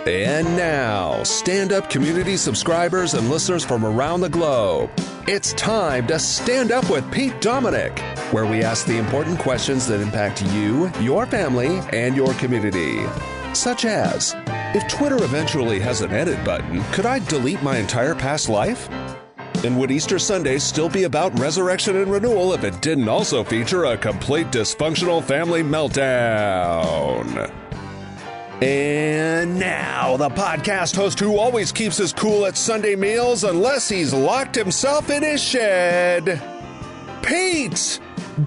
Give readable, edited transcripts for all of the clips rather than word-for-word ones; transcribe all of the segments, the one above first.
And now, stand-up community subscribers and listeners from around the globe, it's time to Stand Up with Pete Dominic, where we ask the important questions that impact you, your family, and your community. Such as, if Twitter eventually has an edit button, could I delete my entire past life? And would Easter Sunday still be about resurrection and renewal if it didn't also feature a complete dysfunctional family meltdown? And now, the podcast host who always keeps his cool at Sunday meals unless he's locked himself in his shed, Pete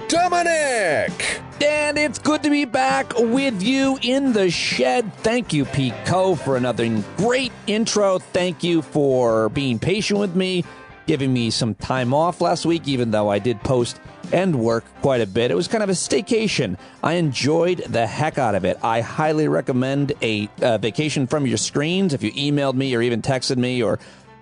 Dominic! And it's good to be back with you in the shed. Thank you, Pete Co., for another great intro. Thank you for being patient with me, giving me some time off last week, even though I did post and work quite a bit. It was kind of a staycation. I enjoyed the heck out of it. I highly recommend a vacation from your screens. If you emailed me or even texted me or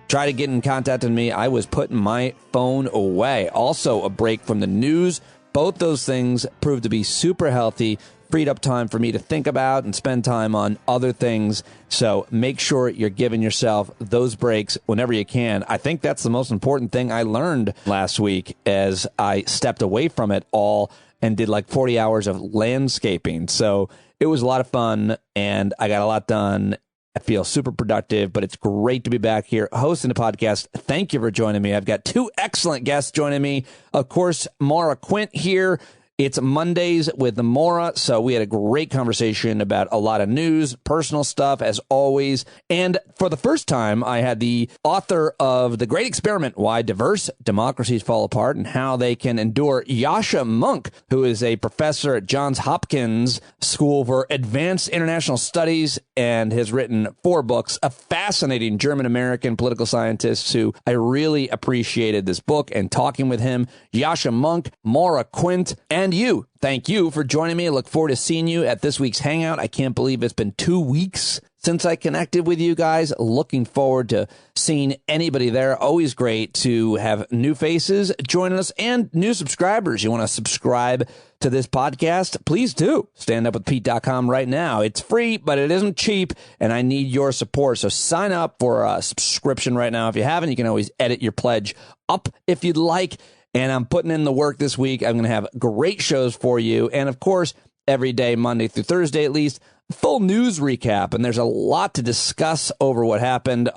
tried to get in contact with me, I was putting my phone away. Also, a break from the news. Both those things proved to be super healthy, freed up time for me to think about and spend time on other things. So make sure you're giving yourself those breaks whenever you can. I think that's the most important thing I learned last week as I stepped away from it all and did like 40 hours of landscaping. So it was a lot of fun and I got a lot done. I feel super productive, but it's great to be back here hosting the podcast. Thank you for joining me. I've got two excellent guests joining me. Of course, Maura Quint here. It's Mondays with the Maura, so we had a great conversation about a lot of news, personal stuff, as always. And for the first time, I had the author of The Great Experiment, Why Diverse Democracies Fall Apart and How They Can Endure, Yascha Mounk, who is a professor at Johns Hopkins School for Advanced International Studies and has written 4 books, a fascinating German-American political scientist who I really appreciated this book and talking with him. Yascha Mounk, Maura Quint, and you. Thank you for joining me. I look forward to seeing you at this week's Hangout. I can't believe it's been 2 weeks since I connected with you guys. Looking forward to seeing anybody there. Always great to have new faces joining us and new subscribers. You want to subscribe to this podcast? Please do. StandUpWithPete.com right now. It's free, but it isn't cheap, and I need your support. So sign up for a subscription right now. If you haven't, you can always edit your pledge up if you'd like. And I'm putting in the work this week. I'm going to have great shows for you. And of course, every day, Monday through Thursday at least, full news recap. And there's a lot to discuss about what happened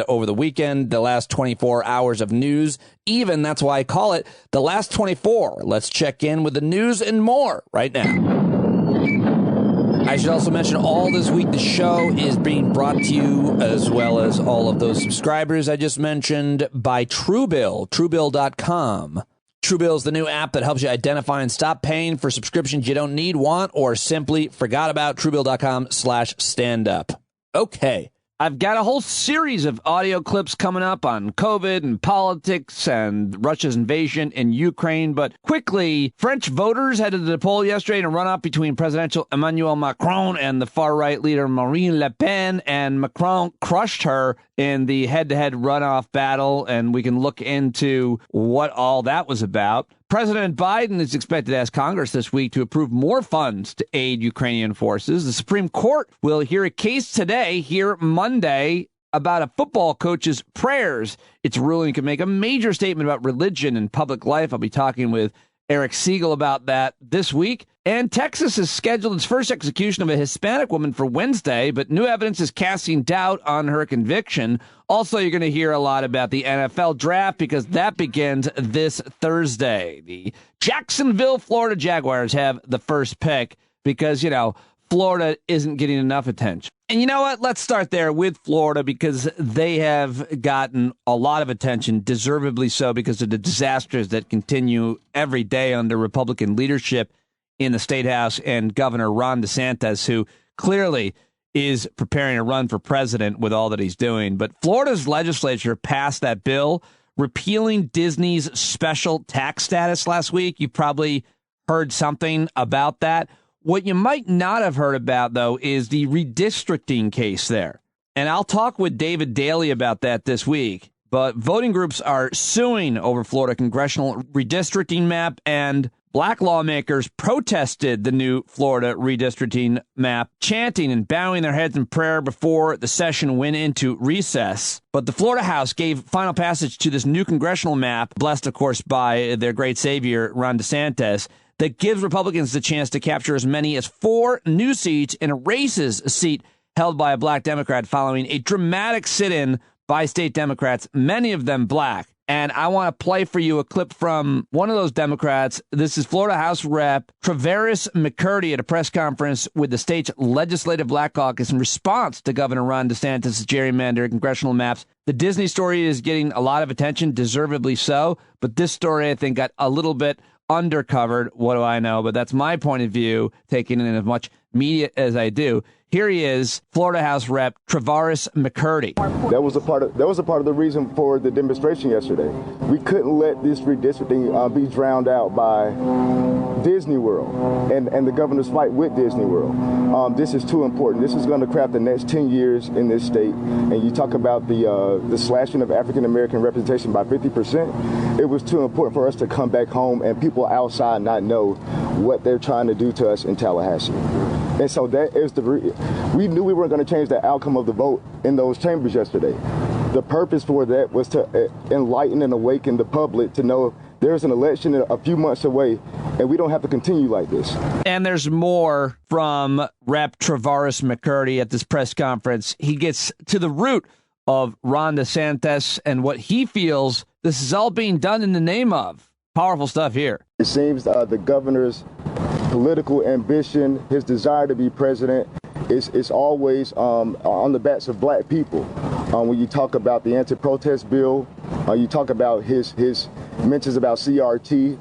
over the weekend, the last 24 hours of news. Even that's why I call it the last 24. Let's check in with the news and more right now. I should also mention all this week the show is being brought to you, as well as all of those subscribers I just mentioned, by Truebill, Truebill.com. Truebill is the new app that helps you identify and stop paying for subscriptions you don't need, want, or simply forgot about. Truebill.com/standup. Okay. I've got a whole series of audio clips coming up on COVID and politics and Russia's invasion in Ukraine. But quickly, French voters headed to the poll yesterday in a runoff between presidential Emmanuel Macron and the far-right leader Marine Le Pen. And Macron crushed her in the head-to-head runoff battle. And we can look into what all that was about. President Biden is expected to ask Congress this week to approve more funds to aid Ukrainian forces. The Supreme Court will hear a case today, here Monday, about a football coach's prayers. Its ruling could make a major statement about religion and public life. I'll be talking with Eric Siegel about that this week. And Texas has scheduled its first execution of a Hispanic woman for Wednesday, but new evidence is casting doubt on her conviction. Also, you're going to hear a lot about the NFL draft because that begins this Thursday. The Jacksonville, Florida Jaguars have the first pick because, Florida isn't getting enough attention. And you know what? Let's start there with Florida because they have gotten a lot of attention, deservedly so, because of the disasters that continue every day under Republican leadership in the State House and Governor Ron DeSantis, who clearly is preparing to run for president with all that he's doing. But Florida's legislature passed that bill repealing Disney's special tax status last week. You probably heard something about that. What you might not have heard about, though, is the redistricting case there. And I'll talk with David Daly about that this week. But voting groups are suing over Florida congressional redistricting map, and Black lawmakers protested the new Florida redistricting map, chanting and bowing their heads in prayer before the session went into recess. But the Florida House gave final passage to this new congressional map, blessed, of course, by their great savior, Ron DeSantis, that gives Republicans the chance to capture as many as 4 new seats and erases a seat held by a black Democrat following a dramatic sit-in by state Democrats, many of them black. And I want to play for you a clip from one of those Democrats. This is Florida House Rep. Travaris McCurdy at a press conference with the state's Legislative Black Caucus in response to Governor Ron DeSantis' gerrymandered congressional maps. The Disney story is getting a lot of attention, deservedly so. But this story, I think, got a little bit undercovered. What do I know? But that's my point of view, taking in as much media as I do. Here he is, Florida House Rep. Travaris McCurdy. That was a part of the reason for the demonstration yesterday. We couldn't let this redistricting be drowned out by Disney World and the governor's fight with Disney World. This is too important. This is going to craft the next 10 years in this state. And you talk about the slashing of African American representation by 50%. It was too important for us to come back home and people outside not know what they're trying to do to us in Tallahassee. And so that is we knew we weren't going to change the outcome of the vote in those chambers yesterday. The purpose for that was to enlighten and awaken the public to know there's an election a few months away, and we don't have to continue like this. And there's more from Rep. Travaris McCurdy at this press conference. He gets to the root of Ron DeSantis and what he feels this is all being done in the name of. Powerful stuff here. It seems the governor's political ambition, his desire to be president, is always on the backs of black people. When you talk about the anti-protest bill, you talk about his mentions about CRT,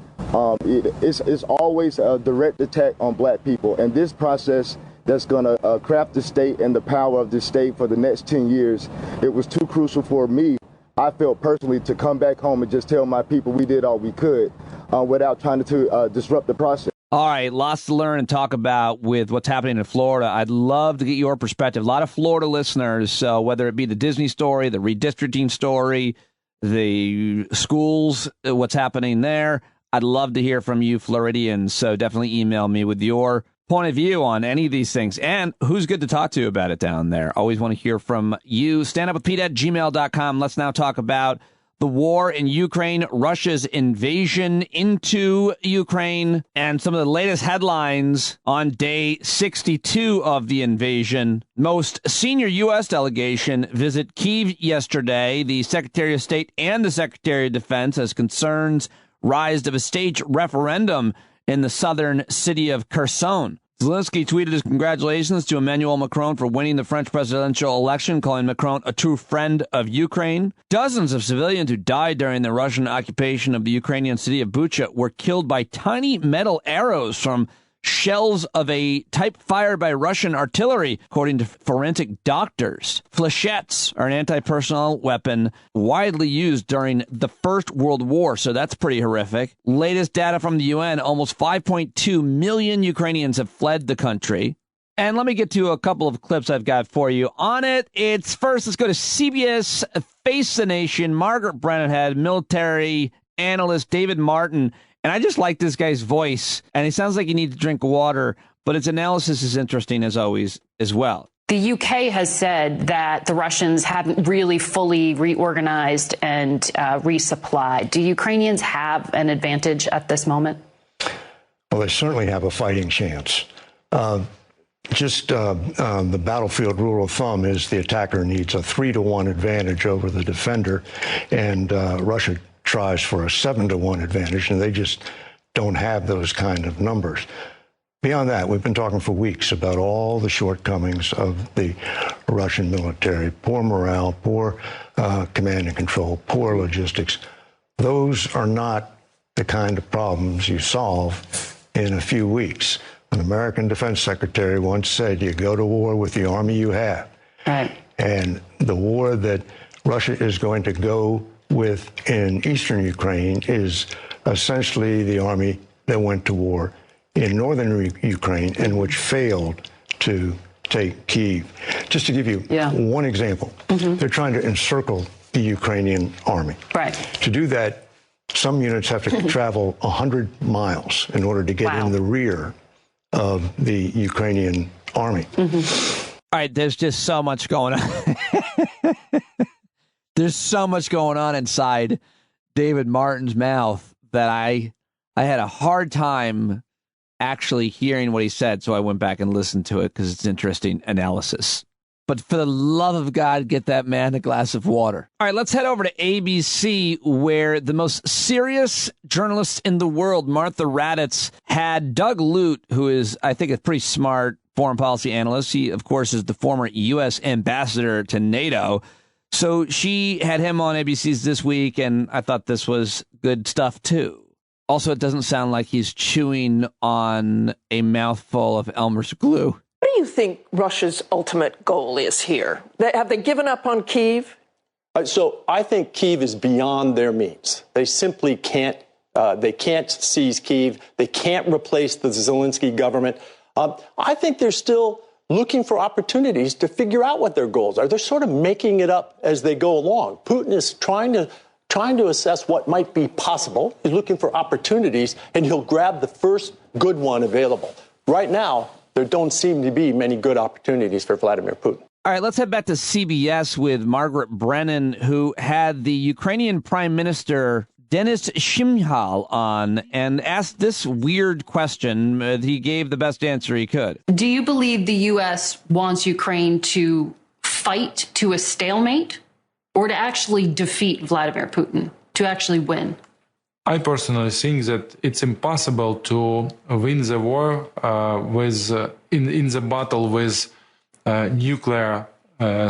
it's always a direct attack on black people. And this process that's going to craft the state and the power of this state for the next 10 years, it was too crucial for me, I felt personally, to come back home and just tell my people we did all we could without trying to disrupt the process. All right, lots to learn and talk about with what's happening in Florida. I'd love to get your perspective. A lot of Florida listeners, so whether it be the Disney story, the redistricting story, the schools, what's happening there, I'd love to hear from you, Floridians. So definitely email me with your point of view on any of these things and who's good to talk to about it down there. Always want to hear from you. standupwithpete@gmail.com. Let's now talk about the war in Ukraine, Russia's invasion into Ukraine, and some of the latest headlines on day 62 of the invasion. Most senior U.S. delegation visit Kyiv yesterday. The Secretary of State and the Secretary of Defense as concerns rise of a staged referendum in the southern city of Kherson. Zelensky tweeted his congratulations to Emmanuel Macron for winning the French presidential election, calling Macron a true friend of Ukraine. Dozens of civilians who died during the Russian occupation of the Ukrainian city of Bucha were killed by tiny metal arrows from shells of a type fired by Russian artillery, according to forensic doctors. Flechettes are an anti-personnel weapon widely used during the First World War, so that's pretty horrific. Latest data from the UN, almost 5.2 million Ukrainians have fled the country. And let me get to a couple of clips I've got for you. On it, it's first, let's go to CBS Face the Nation. Margaret Brennan had military analyst David Martin. And I just like this guy's voice, and he sounds like you need to drink water, but his analysis is interesting as always as well. The UK has said that the Russians haven't really fully reorganized and resupplied. Do Ukrainians have an advantage at this moment? Well, they certainly have a fighting chance. The battlefield rule of thumb is the attacker needs a 3-to-1 advantage over the defender, and Russia tries for a 7-to-1 advantage, and they just don't have those kind of numbers. Beyond that, we've been talking for weeks about all the shortcomings of the Russian military. Poor morale, poor command and control, poor logistics. Those are not the kind of problems you solve in a few weeks. An American defense secretary once said, you go to war with the army you have. Right. And the war that Russia is going to go with in eastern Ukraine is essentially the army that went to war in northern Ukraine and which failed to take Kyiv. Just to give you one example, they're trying to encircle the Ukrainian army. Right. To do that, Some units have to travel 100 miles in order to get in the rear of the Ukrainian army. All right, there's just so much going on. There's so much going on inside David Martin's mouth that I had a hard time actually hearing what he said, so I went back and listened to it because it's interesting analysis. But for the love of God, get that man a glass of water. All right, let's head over to ABC, where the most serious journalist in the world, Martha Raddatz, had Doug Lute, who is, I think, a pretty smart foreign policy analyst. He, of course, is the former U.S. ambassador to NATO. So she had him on ABC's This Week, and I thought this was good stuff, too. Also, it doesn't sound like he's chewing on a mouthful of Elmer's glue. What do you think Russia's ultimate goal is here? Have they given up on Kyiv? So I think Kyiv is beyond their means. They simply can't. They can't seize Kyiv. They can't replace the Zelensky government. I think they're still looking for opportunities to figure out what their goals are. They're sort of making it up as they go along. Putin is trying to assess what might be possible. He's looking for opportunities, and he'll grab the first good one available. Right now, there don't seem to be many good opportunities for Vladimir Putin. All right, let's head back to CBS with Margaret Brennan, who had the Ukrainian Prime Minister Denis Shmyhal on and asked this weird question. He gave the best answer he could. Do you believe the U.S. wants Ukraine to fight to a stalemate or to actually defeat Vladimir Putin, to actually win? I personally think that it's impossible to win the war in the battle with nuclear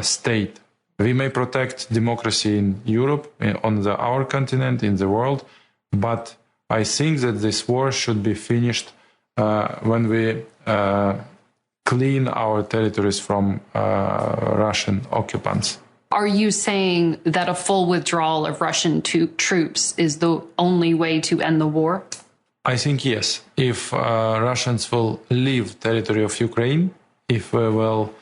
state. We may protect democracy in Europe, on our continent, in the world, but I think that this war should be finished when we clean our territories from Russian occupants. Are you saying that a full withdrawal of Russian troops is the only way to end the war? I think yes. If Russians will leave territory of Ukraine, if we will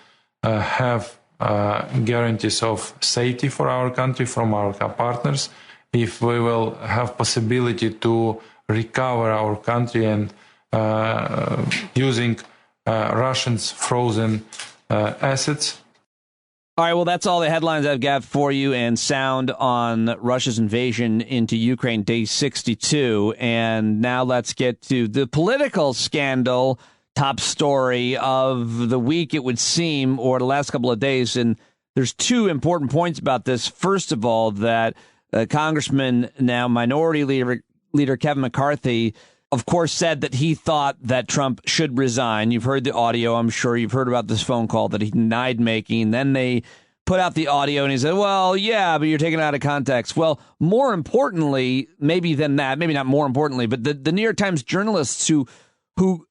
have guarantees of safety for our country from our partners, if we will have possibility to recover our country and using Russians' frozen assets. All right, well, that's all the headlines I've got for you and sound on Russia's invasion into Ukraine, day 62. And now let's get to the political scandal, top story of the week, it would seem, or the last couple of days. And there's two important points about this. First of all, that Congressman, now Minority Leader Kevin McCarthy, of course, said that he thought that Trump should resign. You've heard the audio. I'm sure you've heard about this phone call that he denied making. Then they put out the audio and he said, well, yeah, but you're taking it out of context. Well, more importantly, maybe than that, maybe not more importantly, but the New York Times journalists who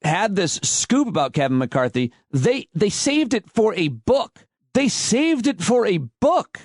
had this scoop about Kevin McCarthy, they saved it for a book. They saved it for a book,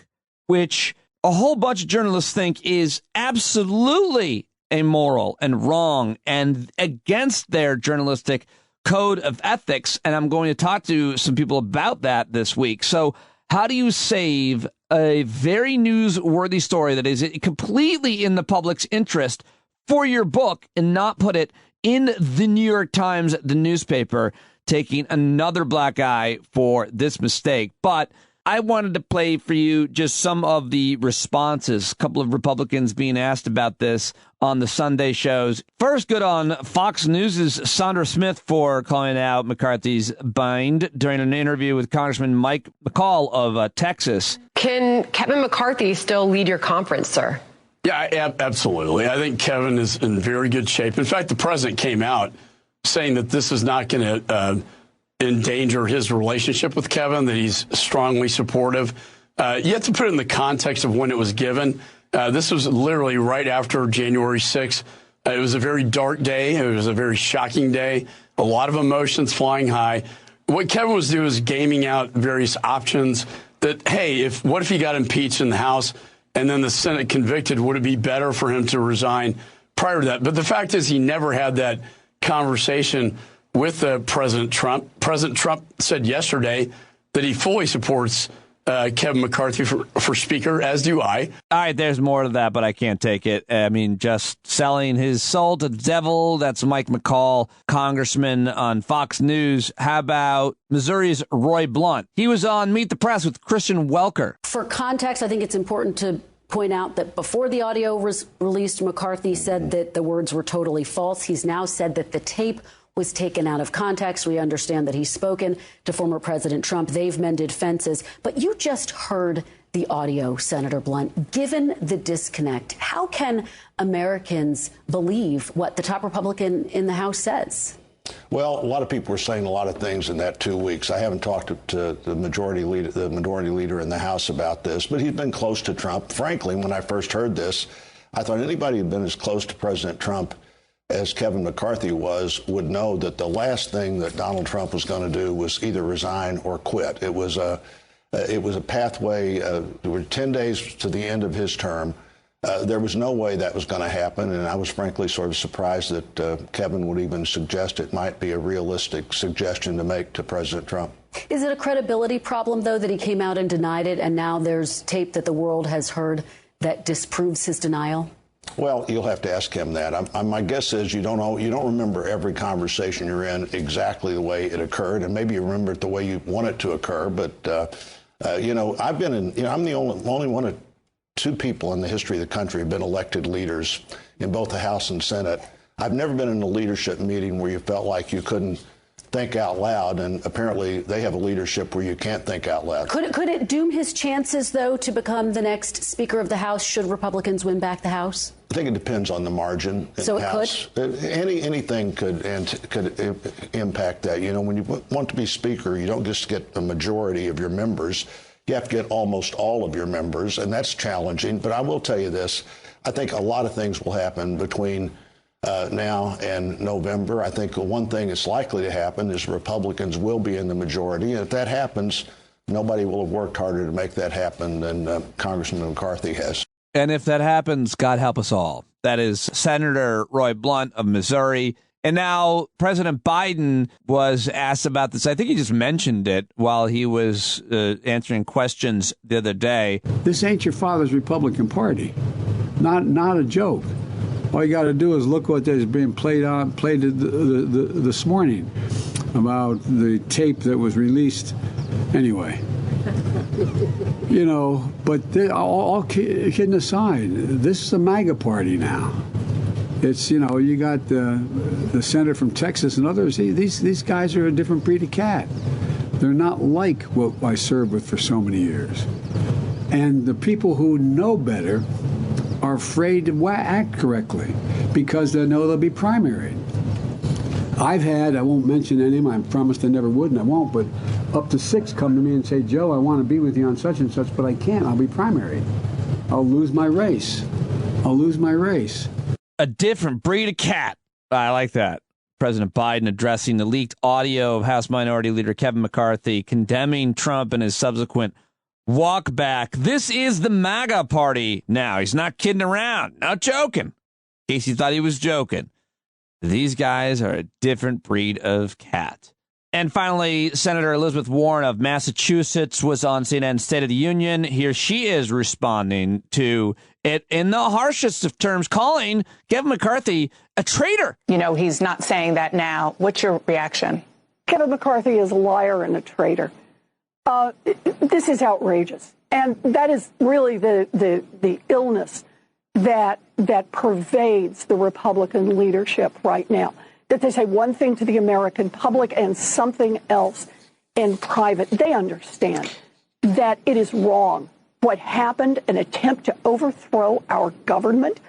which a whole bunch of journalists think is absolutely immoral and wrong and against their journalistic code of ethics. And I'm going to talk to some people about that this week. So how do you save a very newsworthy story that is completely in the public's interest for your book and not put it in the New York Times, the newspaper, taking another black eye for this mistake? But I wanted to play for you just some of the responses. A couple of Republicans being asked about this on the Sunday shows. First, good on Fox News' Sandra Smith for calling out McCarthy's bind during an interview with Congressman Mike McCall of Texas. Can Kevin McCarthy still lead your conference, sir? Yeah, absolutely. I think Kevin is in very good shape. In fact, the president came out saying that this is not going to endanger his relationship with Kevin, that he's strongly supportive. You have to put it in the context of when it was given. This was literally right after January 6th. It was a very dark day. It was a very shocking day. A lot of emotions flying high. What Kevin was doing was gaming out various options that, hey, what if he got impeached in the House and then the Senate convicted? Would it be better for him to resign prior to that? But the fact is he never had that conversation with President Trump. President Trump said yesterday that he fully supports Kevin McCarthy for Speaker, as do I. All right, there's more to that, but I can't take it. I mean, just selling his soul to the devil. That's Mike McCall, congressman on Fox News. How about Missouri's Roy Blunt? He was on Meet the Press with Christian Welker. For context, I think it's important to point out that before the audio was released, McCarthy said that the words were totally false. He's now said that the tape was taken out of context. We understand that he's spoken to former President Trump. They've mended fences. But you just heard the audio, Senator Blunt. Given the disconnect, how can Americans believe what the top Republican in the House says? Well, a lot of people were saying a lot of things in that 2 weeks. I haven't talked to the minority leader in the House about this, but he's been close to Trump. Frankly, when I first heard this, I thought anybody who'd been as close to President Trump as Kevin McCarthy would know that the last thing that Donald Trump was going to do was either resign or quit. It was a pathway. There were 10 days to the end of his term. There was no way that was going to happen, and I was frankly sort of surprised that Kevin would even suggest it might be a realistic suggestion to make to President Trump. Is it a credibility problem, though, that he came out and denied it, and now there's tape that the world has heard that disproves his denial? Well, you'll have to ask him that. My guess is you don't remember every conversation you're in exactly the way it occurred, and maybe you remember it the way you want it to occur. But I'm the only one of two people in the history of the country who've been elected leaders in both the House and Senate. I've never been in a leadership meeting where you felt like you couldn't think out loud, and apparently they have a leadership where you can't think out loud. Could it doom his chances, though, to become the next Speaker of the House should Republicans win back the House? I think it depends on the margin. So it House. Could? Anything could impact that. You know, when you want to be Speaker, you don't just get a majority of your members. You have to get almost all of your members, and that's challenging. But I will tell you this. I think a lot of things will happen between now and November. I think the one thing that's likely to happen is Republicans will be in the majority. And if that happens, nobody will have worked harder to make that happen than Congressman McCarthy has. And if that happens, God help us all. That is Senator Roy Blunt of Missouri. And now President Biden was asked about this. I think he just mentioned it while he was answering questions the other day. This ain't your father's Republican Party. Not a joke. All you got to do is look what is being played this morning about the tape that was released. Anyway, you know, but all kidding aside, this is a MAGA party now. It's, you know, you got the senator from Texas and others. These guys are a different breed of cat. They're not like what I served with for so many years. And the people who know better are afraid to act correctly because they know they'll be primaried. I've had, I won't mention any of them, I promised I never would and I won't, but up to 6 come to me and say, Joe, I want to be with you on such and such, but I can't. I'll be primaried. I'll lose my race. A different breed of cat. I like that. President Biden addressing the leaked audio of House Minority Leader Kevin McCarthy condemning Trump and his subsequent walk back. This is the MAGA party now. He's not kidding around. Not joking. In case you thought he was joking. These guys are a different breed of cat. And finally, Senator Elizabeth Warren of Massachusetts was on CNN State of the Union. Here she is responding to it in the harshest of terms, calling Kevin McCarthy a traitor. You know, he's not saying that now. What's your reaction? Kevin McCarthy is a liar and a traitor. This is outrageous. And that is really the illness that pervades the Republican leadership right now. That they say one thing to the American public and something else in private. They understand that it is wrong. What happened, an attempt to overthrow our government,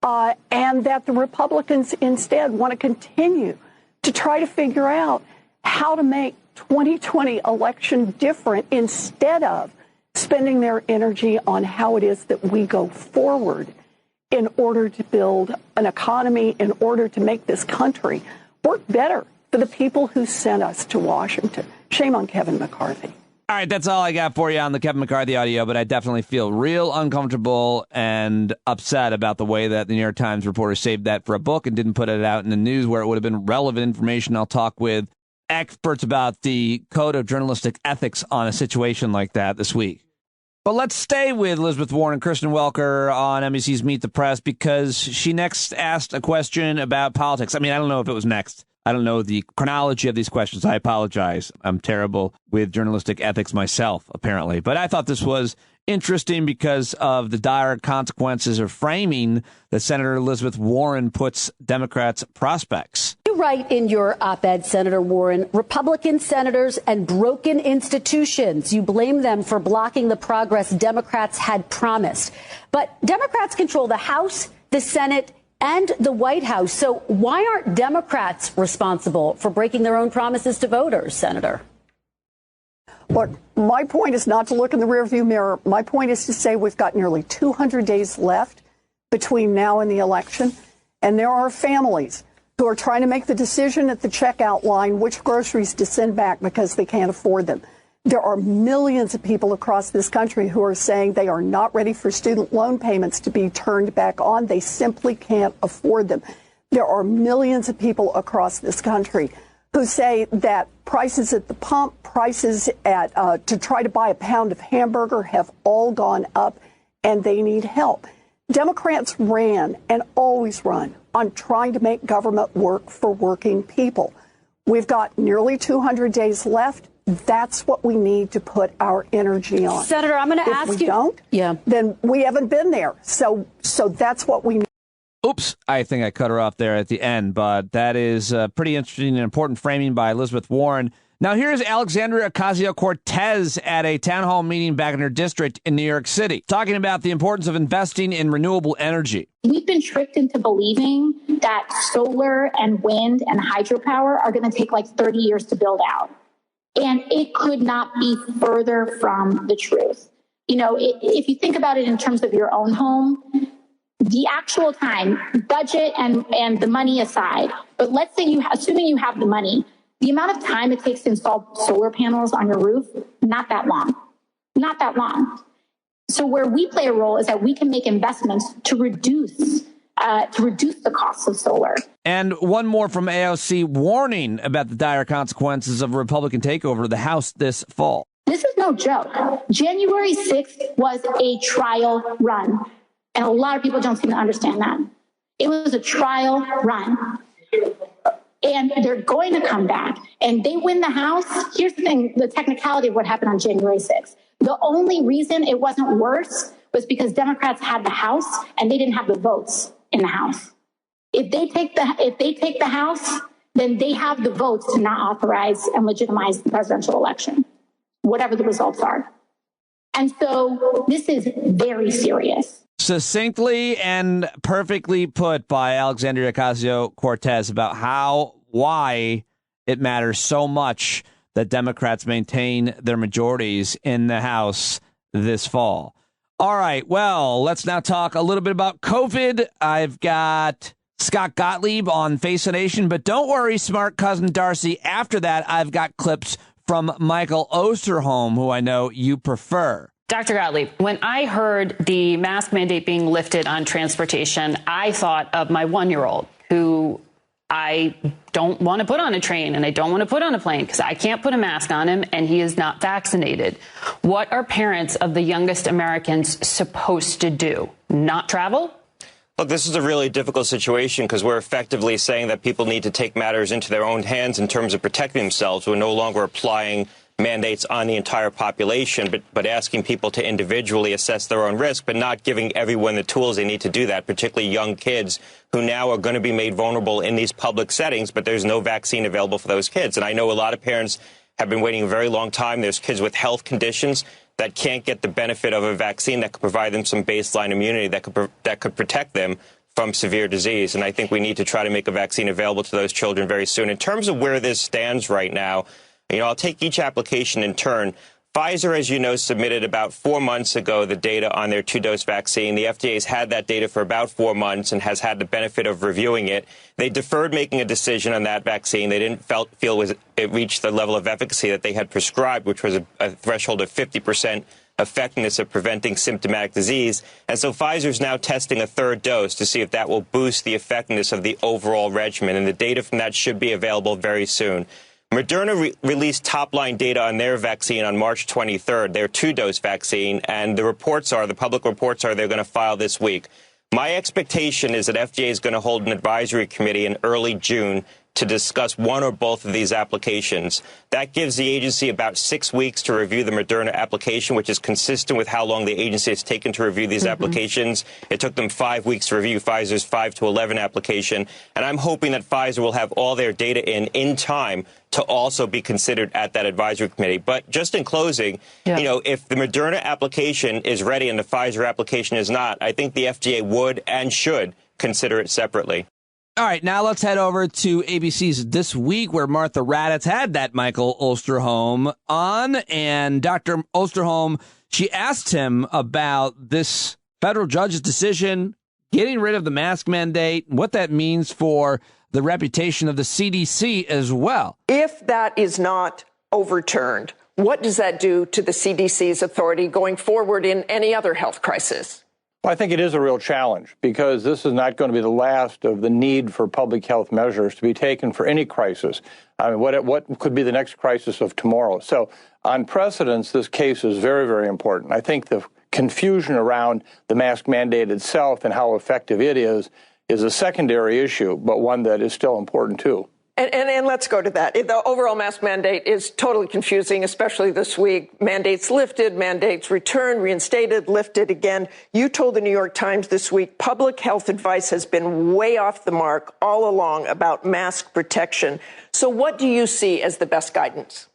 and that the Republicans instead want to continue to try to figure out how to make 2020 election different instead of spending their energy on how it is that we go forward in order to build an economy, in order to make this country work better for the people who sent us to Washington. Shame on Kevin McCarthy. All right, that's all I got for you on the Kevin McCarthy audio, but I definitely feel real uncomfortable and upset about the way that the New York Times reporter saved that for a book and didn't put it out in the news where it would have been relevant information. I'll talk with experts about the code of journalistic ethics on a situation like that this week. But let's stay with Elizabeth Warren and Kristen Welker on NBC's Meet the Press, because she next asked a question about politics. I mean, I don't know if it was next. I don't know the chronology of these questions. I apologize. I'm terrible with journalistic ethics myself, apparently. But I thought this was interesting because of the dire consequences of framing that Senator Elizabeth Warren puts Democrats' prospects. You write in your op-ed, Senator Warren, Republican senators and broken institutions. You blame them for blocking the progress Democrats had promised. But Democrats control the House, the Senate, and the White House. So why aren't Democrats responsible for breaking their own promises to voters, Senator? Look, my point is not to look in the rearview mirror. My point is to say we've got nearly 200 days left between now and the election. And there are families who are trying to make the decision at the checkout line which groceries to send back because they can't afford them. There are millions of people across this country who are saying they are not ready for student loan payments to be turned back on. They simply can't afford them. There are millions of people across this country who say that prices at the pump, prices at to try to buy a pound of hamburger have all gone up, and they need help. Democrats ran and always run on trying to make government work for working people. We've got nearly 200 days left. That's what we need to put our energy on. Senator, I'm going to ask you. If we don't, then we haven't been there. So that's what we need. Oops, I think I cut her off there at the end, but that is pretty interesting and important framing by Elizabeth Warren. Now, here's Alexandria Ocasio-Cortez at a town hall meeting back in her district in New York City, talking about the importance of investing in renewable energy. We've been tricked into believing that solar and wind and hydropower are going to take like 30 years to build out. And it could not be further from the truth. You know, if you think about it in terms of your own home, the actual time, budget and the money aside, but let's say assuming you have the money, the amount of time it takes to install solar panels on your roof, not that long. So where we play a role is that we can make investments to reduce the cost of solar. And one more from AOC warning about the dire consequences of a Republican takeover of the House this fall. This is no joke. January 6th was a trial run. And a lot of people don't seem to understand that. It was a trial run. And they're going to come back. And they win the House. Here's the thing, the technicality of what happened on January 6th. The only reason it wasn't worse was because Democrats had the House and they didn't have the votes in the House. If they take the House, then they have the votes to not authorize and legitimize the presidential election, whatever the results are. And so this is very serious. Succinctly and perfectly put by Alexandria Ocasio-Cortez about why it matters so much that Democrats maintain their majorities in the House this fall. All right, well, let's now talk a little bit about COVID. I've got Scott Gottlieb on Face the Nation, but don't worry, smart cousin Darcy. After that, I've got clips from Michael Osterholm, who I know you prefer. Dr. Gottlieb, when I heard the mask mandate being lifted on transportation, I thought of my 1-year-old who I don't want to put on a train and I don't want to put on a plane because I can't put a mask on him and he is not vaccinated. What are parents of the youngest Americans supposed to do? Not travel? Look, this is a really difficult situation because we're effectively saying that people need to take matters into their own hands in terms of protecting themselves. We're no longer applying mandates on the entire population, but asking people to individually assess their own risk, but not giving everyone the tools they need to do that, particularly young kids who now are going to be made vulnerable in these public settings, but there's no vaccine available for those kids. And I know a lot of parents have been waiting a very long time. There's kids with health conditions that can't get the benefit of a vaccine that could provide them some baseline immunity that could protect them from severe disease. And I think we need to try to make a vaccine available to those children very soon. In terms of where this stands right now, I'll take each application in turn. Pfizer, as you know, submitted about 4 months ago the data on their 2-dose vaccine. The FDA has had that data for about 4 months and has had the benefit of reviewing it. They deferred making a decision on that vaccine. They didn't feel it reached the level of efficacy that they had prescribed, which was a threshold of 50% effectiveness of preventing symptomatic disease. And so Pfizer is now testing a 3rd dose to see if that will boost the effectiveness of the overall regimen. And the data from that should be available very soon. Moderna released top-line data on their vaccine on March 23rd, their 2-dose vaccine, and the public reports are they're going to file this week. My expectation is that FDA is going to hold an advisory committee in early June to discuss one or both of these applications. That gives the agency about 6 weeks to review the Moderna application, which is consistent with how long the agency has taken to review these applications. It took them 5 weeks to review Pfizer's 5 to 11 application. And I'm hoping that Pfizer will have all their data in time to also be considered at that advisory committee. But just in closing, if the Moderna application is ready and the Pfizer application is not, I think the FDA would and should consider it separately. All right, now let's head over to ABC's This Week, where Martha Raddatz had that Michael Osterholm on. And Dr. Osterholm, she asked him about this federal judge's decision, getting rid of the mask mandate, what that means for the reputation of the CDC as well. If that is not overturned, what does that do to the CDC's authority going forward in any other health crisis? Well, I think it is a real challenge because this is not going to be the last of the need for public health measures to be taken for any crisis. I mean, what could be the next crisis of tomorrow? So on precedents, this case is very, very important. I think the confusion around the mask mandate itself and how effective it is a secondary issue, but one that is still important, too. And let's go to that. The overall mask mandate is totally confusing, especially this week. Mandates lifted, mandates returned, reinstated, lifted again. You told the New York Times this week public health advice has been way off the mark all along about mask protection. So what do you see as the best guidance?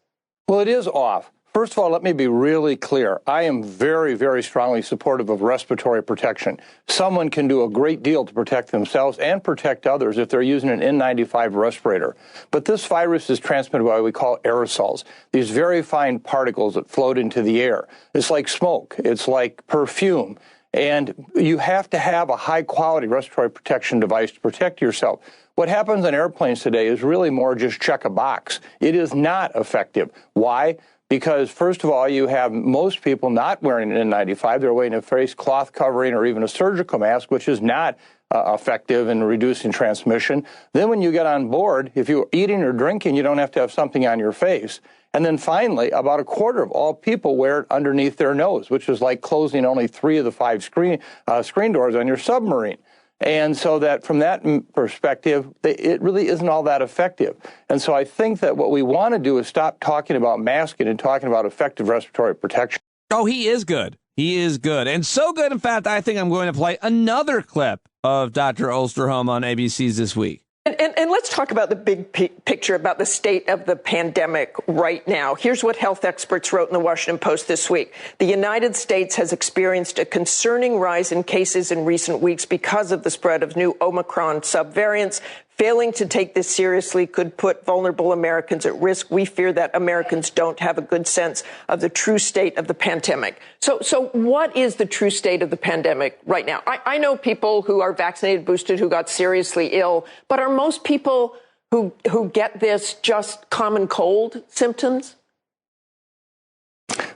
Well, it is off. First of all, let me be really clear. I am very, very strongly supportive of respiratory protection. Someone can do a great deal to protect themselves and protect others if they're using an N95 respirator. But this virus is transmitted by what we call aerosols, these very fine particles that float into the air. It's like smoke. It's like perfume. And you have to have a high-quality respiratory protection device to protect yourself. What happens on airplanes today is really more just check a box. It is not effective. Why? Because, first of all, you have most people not wearing an N95. They're wearing a face cloth covering or even a surgical mask, which is not effective in reducing transmission. Then when you get on board, if you're eating or drinking, you don't have to have something on your face. And then finally, about a quarter of all people wear it underneath their nose, which is like closing only 3 of the 5 screen doors on your submarine. And so that from that perspective, it really isn't all that effective. And so I think that what we want to do is stop talking about masking and talking about effective respiratory protection. Oh, he is good. He is good. And so good, in fact, I think I'm going to play another clip of Dr. Osterholm on ABC's This Week. And let's talk about the big picture, about the state of the pandemic right now. Here's what health experts wrote in the Washington Post this week. The United States has experienced a concerning rise in cases in recent weeks because of the spread of new Omicron subvariants. Failing to take this seriously could put vulnerable Americans at risk. We fear that Americans don't have a good sense of the true state of the pandemic. So what is the true state of the pandemic right now? I know people who are vaccinated, boosted, who got seriously ill, but are most people who get this just common cold symptoms?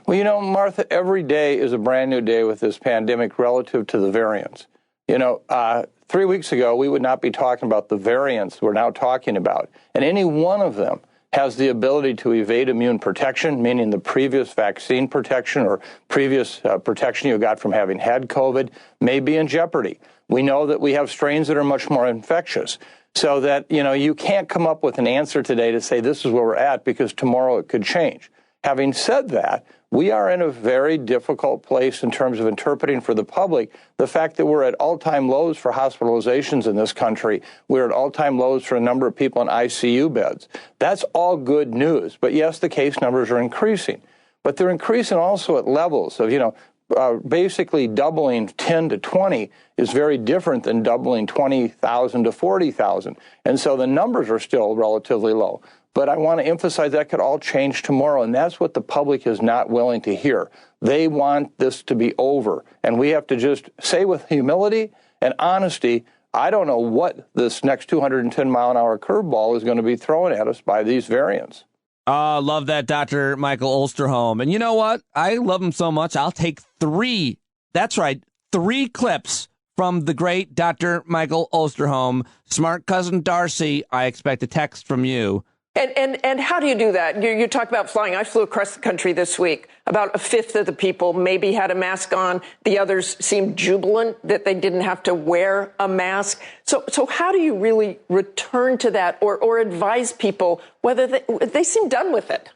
Well, you know, Martha, every day is a brand new day with this pandemic relative to the variants. You know, 3 weeks ago, we would not be talking about the variants we're now talking about. And any one of them has the ability to evade immune protection, meaning the previous vaccine protection or previous protection you got from having had COVID may be in jeopardy. We know that we have strains that are much more infectious. So that, you know, you can't come up with an answer today to say this is where we're at because tomorrow it could change. Having said that, we are in a very difficult place in terms of interpreting for the public the fact that we're at all-time lows for hospitalizations in this country. We're at all-time lows for a number of people in ICU beds. That's all good news. But yes, the case numbers are increasing. But they're increasing also at levels of, you know, basically doubling 10 to 20 is very different than doubling 20,000 to 40,000. And so the numbers are still relatively low. But I want to emphasize that could all change tomorrow, and that's what the public is not willing to hear. They want this to be over, and we have to just say with humility and honesty, I don't know what this next 210-mile-an-hour curveball is going to be thrown at us by these variants. Love that, Dr. Michael Osterholm. And you know what? I love him so much, I'll take 3. That's right, 3 clips from the great Dr. Michael Osterholm. Smart cousin Darcy, I expect a text from you And how do you do that? You talk about flying. I flew across the country this week. About a fifth of the people maybe had a mask on. The others seemed jubilant that they didn't have to wear a mask. So how do you really return to that or advise people whether they seem done with it?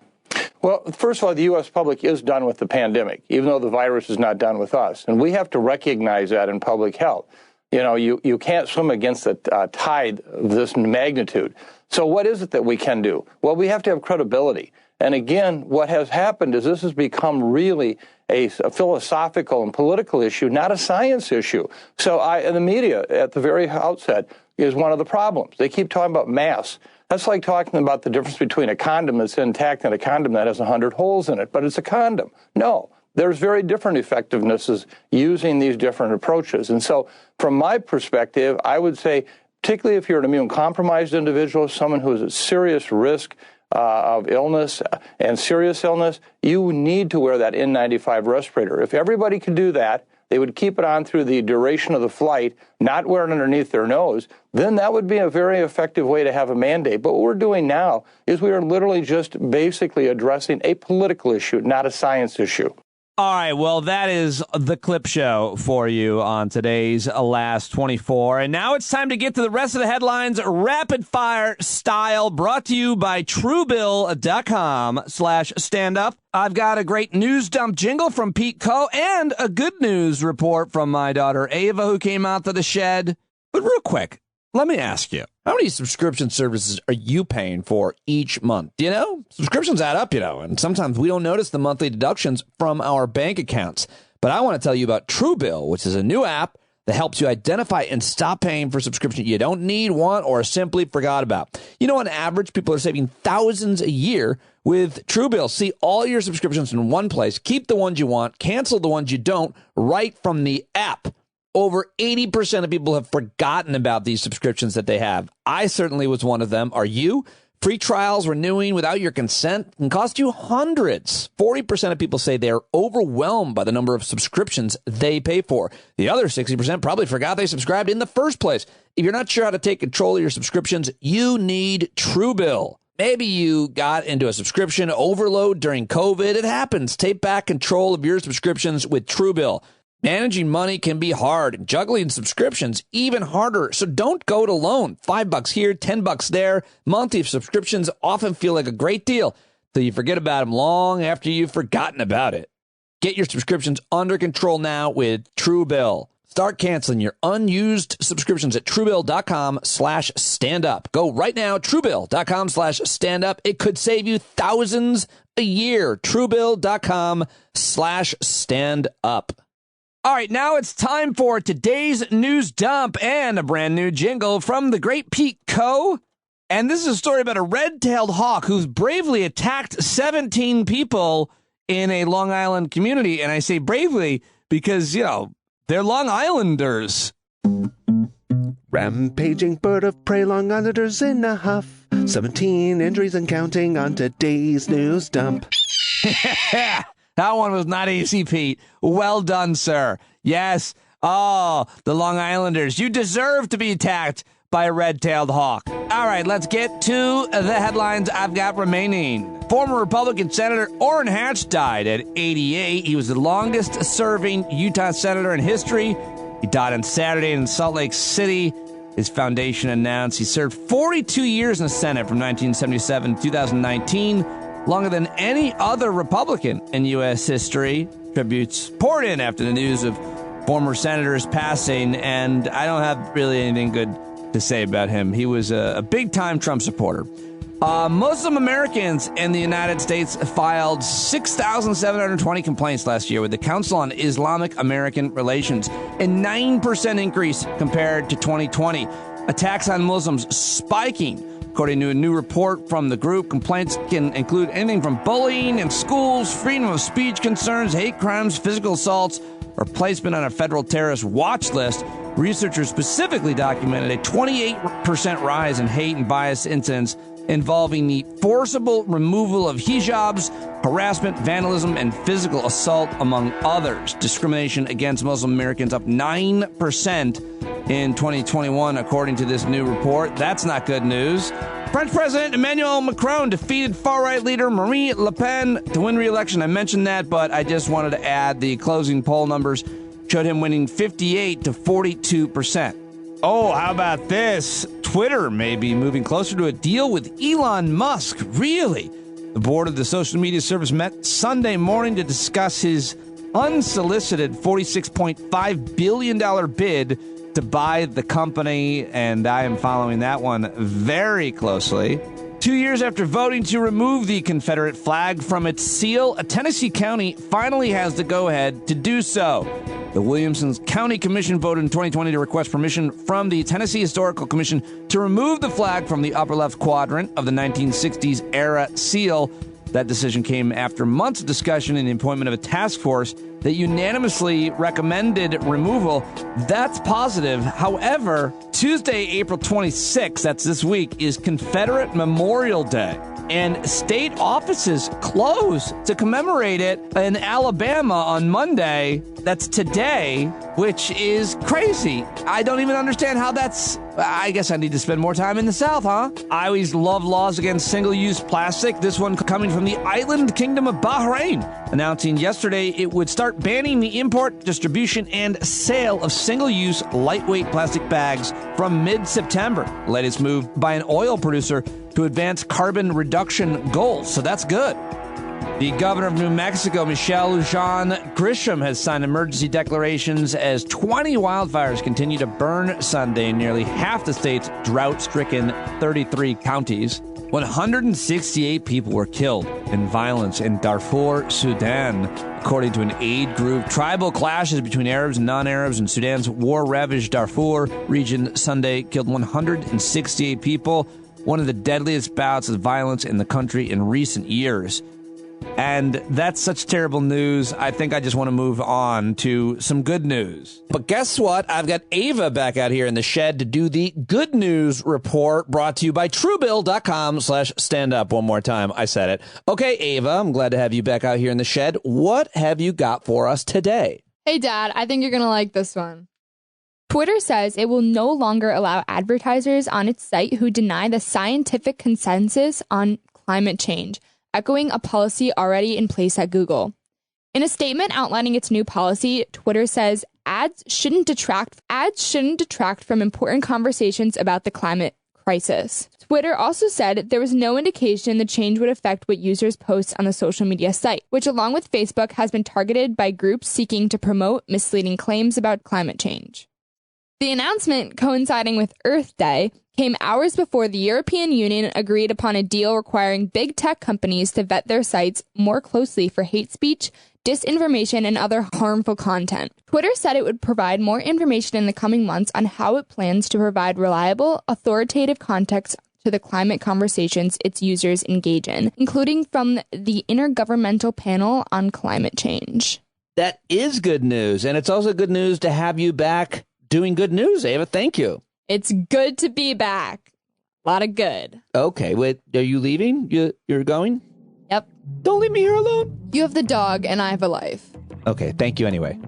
Well, first of all, the U.S. public is done with the pandemic, even though the virus is not done with us. And we have to recognize that in public health. You know, you can't swim against a tide of this magnitude. So what is it that we can do? Well, we have to have credibility. And again, what has happened is this has become really a philosophical and political issue, not a science issue. So and the media at the very outset is one of the problems. They keep talking about masks. That's like talking about the difference between a condom that's intact and a condom that has 100 holes in it, but it's a condom. No, there's very different effectivenesses using these different approaches. And so from my perspective, I would say, particularly if you're an immune-compromised individual, someone who is at serious risk of illness and serious illness, you need to wear that N95 respirator. If everybody could do that, they would keep it on through the duration of the flight, not wear it underneath their nose, then that would be a very effective way to have a mandate. But what we're doing now is we are literally just basically addressing a political issue, not a science issue. All right, well, that is the clip show for you on today's Last 24. And now it's time to get to the rest of the headlines, rapid fire style, brought to you by Truebill.com/standup. I've got a great news dump jingle from Pete Coe and a good news report from my daughter Ava, who came out to the shed. But real quick, let me ask you, how many subscription services are you paying for each month? Do you know? Subscriptions add up, and sometimes we don't notice the monthly deductions from our bank accounts. But I want to tell you about Truebill, which is a new app that helps you identify and stop paying for subscriptions you don't need, want, or simply forgot about. On average, people are saving thousands a year with Truebill. See all your subscriptions in one place, keep the ones you want, cancel the ones you don't, right from the app. Over 80% of people have forgotten about these subscriptions that they have. I certainly was one of them. Are you? Free trials renewing without your consent can cost you hundreds. 40% of people say they're overwhelmed by the number of subscriptions they pay for. The other 60% probably forgot they subscribed in the first place. If you're not sure how to take control of your subscriptions, you need Truebill. Maybe you got into a subscription overload during COVID. It happens. Take back control of your subscriptions with Truebill. Managing money can be hard, and juggling subscriptions even harder. So don't go it alone. $5 here, $10 there. Monthly subscriptions often feel like a great deal till you forget about them long after you've forgotten about it. Get your subscriptions under control now with Truebill. Start canceling your unused subscriptions at Truebill.com/standup. Go right now, Truebill.com/standup. It could save you thousands a year. Truebill.com/standup. All right, now it's time for today's news dump and a brand new jingle from the great Pete Coe. And this is a story about a red-tailed hawk who's bravely attacked 17 people in a Long Island community. And I say bravely because, they're Long Islanders. Rampaging bird of prey, Long Islanders in a huff. 17 injuries and counting on today's news dump. That one was not easy, Pete. Well done, sir. Yes. Oh, the Long Islanders. You deserve to be attacked by a red-tailed hawk. All right, let's get to the headlines I've got remaining. Former Republican Senator Orrin Hatch died at 88. He was the longest-serving Utah senator in history. He died on Saturday in Salt Lake City. His foundation announced he served 42 years in the Senate from 1977 to 2019. Longer than any other Republican in U.S. history. Tributes poured in after the news of former senators passing, and I don't have really anything good to say about him. He was a big-time Trump supporter. Muslim Americans in the United States filed 6,720 complaints last year with the Council on Islamic-American Relations, a 9% increase compared to 2020. Attacks on Muslims spiking. According to a new report from the group, complaints can include anything from bullying in schools, freedom of speech concerns, hate crimes, physical assaults, or placement on a federal terrorist watch list. Researchers specifically documented a 28% rise in hate and bias incidents involving the forcible removal of hijabs, harassment, vandalism, and physical assault, among others. Discrimination against Muslim Americans up 9% in 2021, according to this new report. That's not good news. French President Emmanuel Macron defeated far-right leader Marine Le Pen to win re-election. I mentioned that, but I just wanted to add the closing poll numbers showed him winning 58 to 42%. Oh, how about this? Twitter may be moving closer to a deal with Elon Musk. Really? The board of the social media service met Sunday morning to discuss his unsolicited $46.5 billion bid to buy the company, and I am following that one very closely. 2 years after voting to remove the Confederate flag from its seal, a Tennessee county finally has the go-ahead to do so. The Williamson County Commission voted in 2020 to request permission from the Tennessee Historical Commission to remove the flag from the upper left quadrant of the 1960s era seal. That decision came after months of discussion and the appointment of a task force that unanimously recommended removal. That's positive. However, Tuesday, April 26th, that's this week, is Confederate Memorial Day. And state offices close to commemorate it in Alabama on Monday. That's today, which is crazy. I don't even understand how that's... I guess I need to spend more time in the South, huh? I always love laws against single-use plastic. This one coming from the island kingdom of Bahrain, announcing yesterday it would start banning the import, distribution, and sale of single-use lightweight plastic bags from mid-September. Latest move by an oil producer to advance carbon reduction goals, so that's good. The governor of New Mexico, Michelle Jean Grisham, has signed emergency declarations as 20 wildfires continue to burn Sunday in nearly half the state's drought-stricken 33 counties. 168 people were killed in violence in Darfur, Sudan, according to an aid group. Tribal clashes between Arabs and non-Arabs in Sudan's war-ravaged Darfur region Sunday killed 168 people, one of the deadliest bouts of violence in the country in recent years. And that's such terrible news. I think I just want to move on to some good news. But guess what? I've got Ava back out here in the shed to do the good news report, brought to you by Truebill.com/standup. One more time. I said it. Okay, Ava, I'm glad to have you back out here in the shed. What have you got for us today? Hey, Dad, I think you're going to like this one. Twitter says it will no longer allow advertisers on its site who deny the scientific consensus on climate change, echoing a policy already in place at Google. In a statement outlining its new policy, Twitter says ads shouldn't detract from important conversations about the climate crisis. Twitter also said there was no indication the change would affect what users post on the social media site, which, along with Facebook, has been targeted by groups seeking to promote misleading claims about climate change. The announcement, coinciding with Earth Day, came hours before the European Union agreed upon a deal requiring big tech companies to vet their sites more closely for hate speech, disinformation, and other harmful content. Twitter said it would provide more information in the coming months on how it plans to provide reliable, authoritative context to the climate conversations its users engage in, including from the Intergovernmental Panel on Climate Change. That is good news, and it's also good news to have you back doing good news, Ava. Thank you. It's good to be back. A lot of good. Okay, wait, are you leaving? You're going? Yep. Don't leave me here alone. You have the dog, and I have a life. Okay, thank you anyway.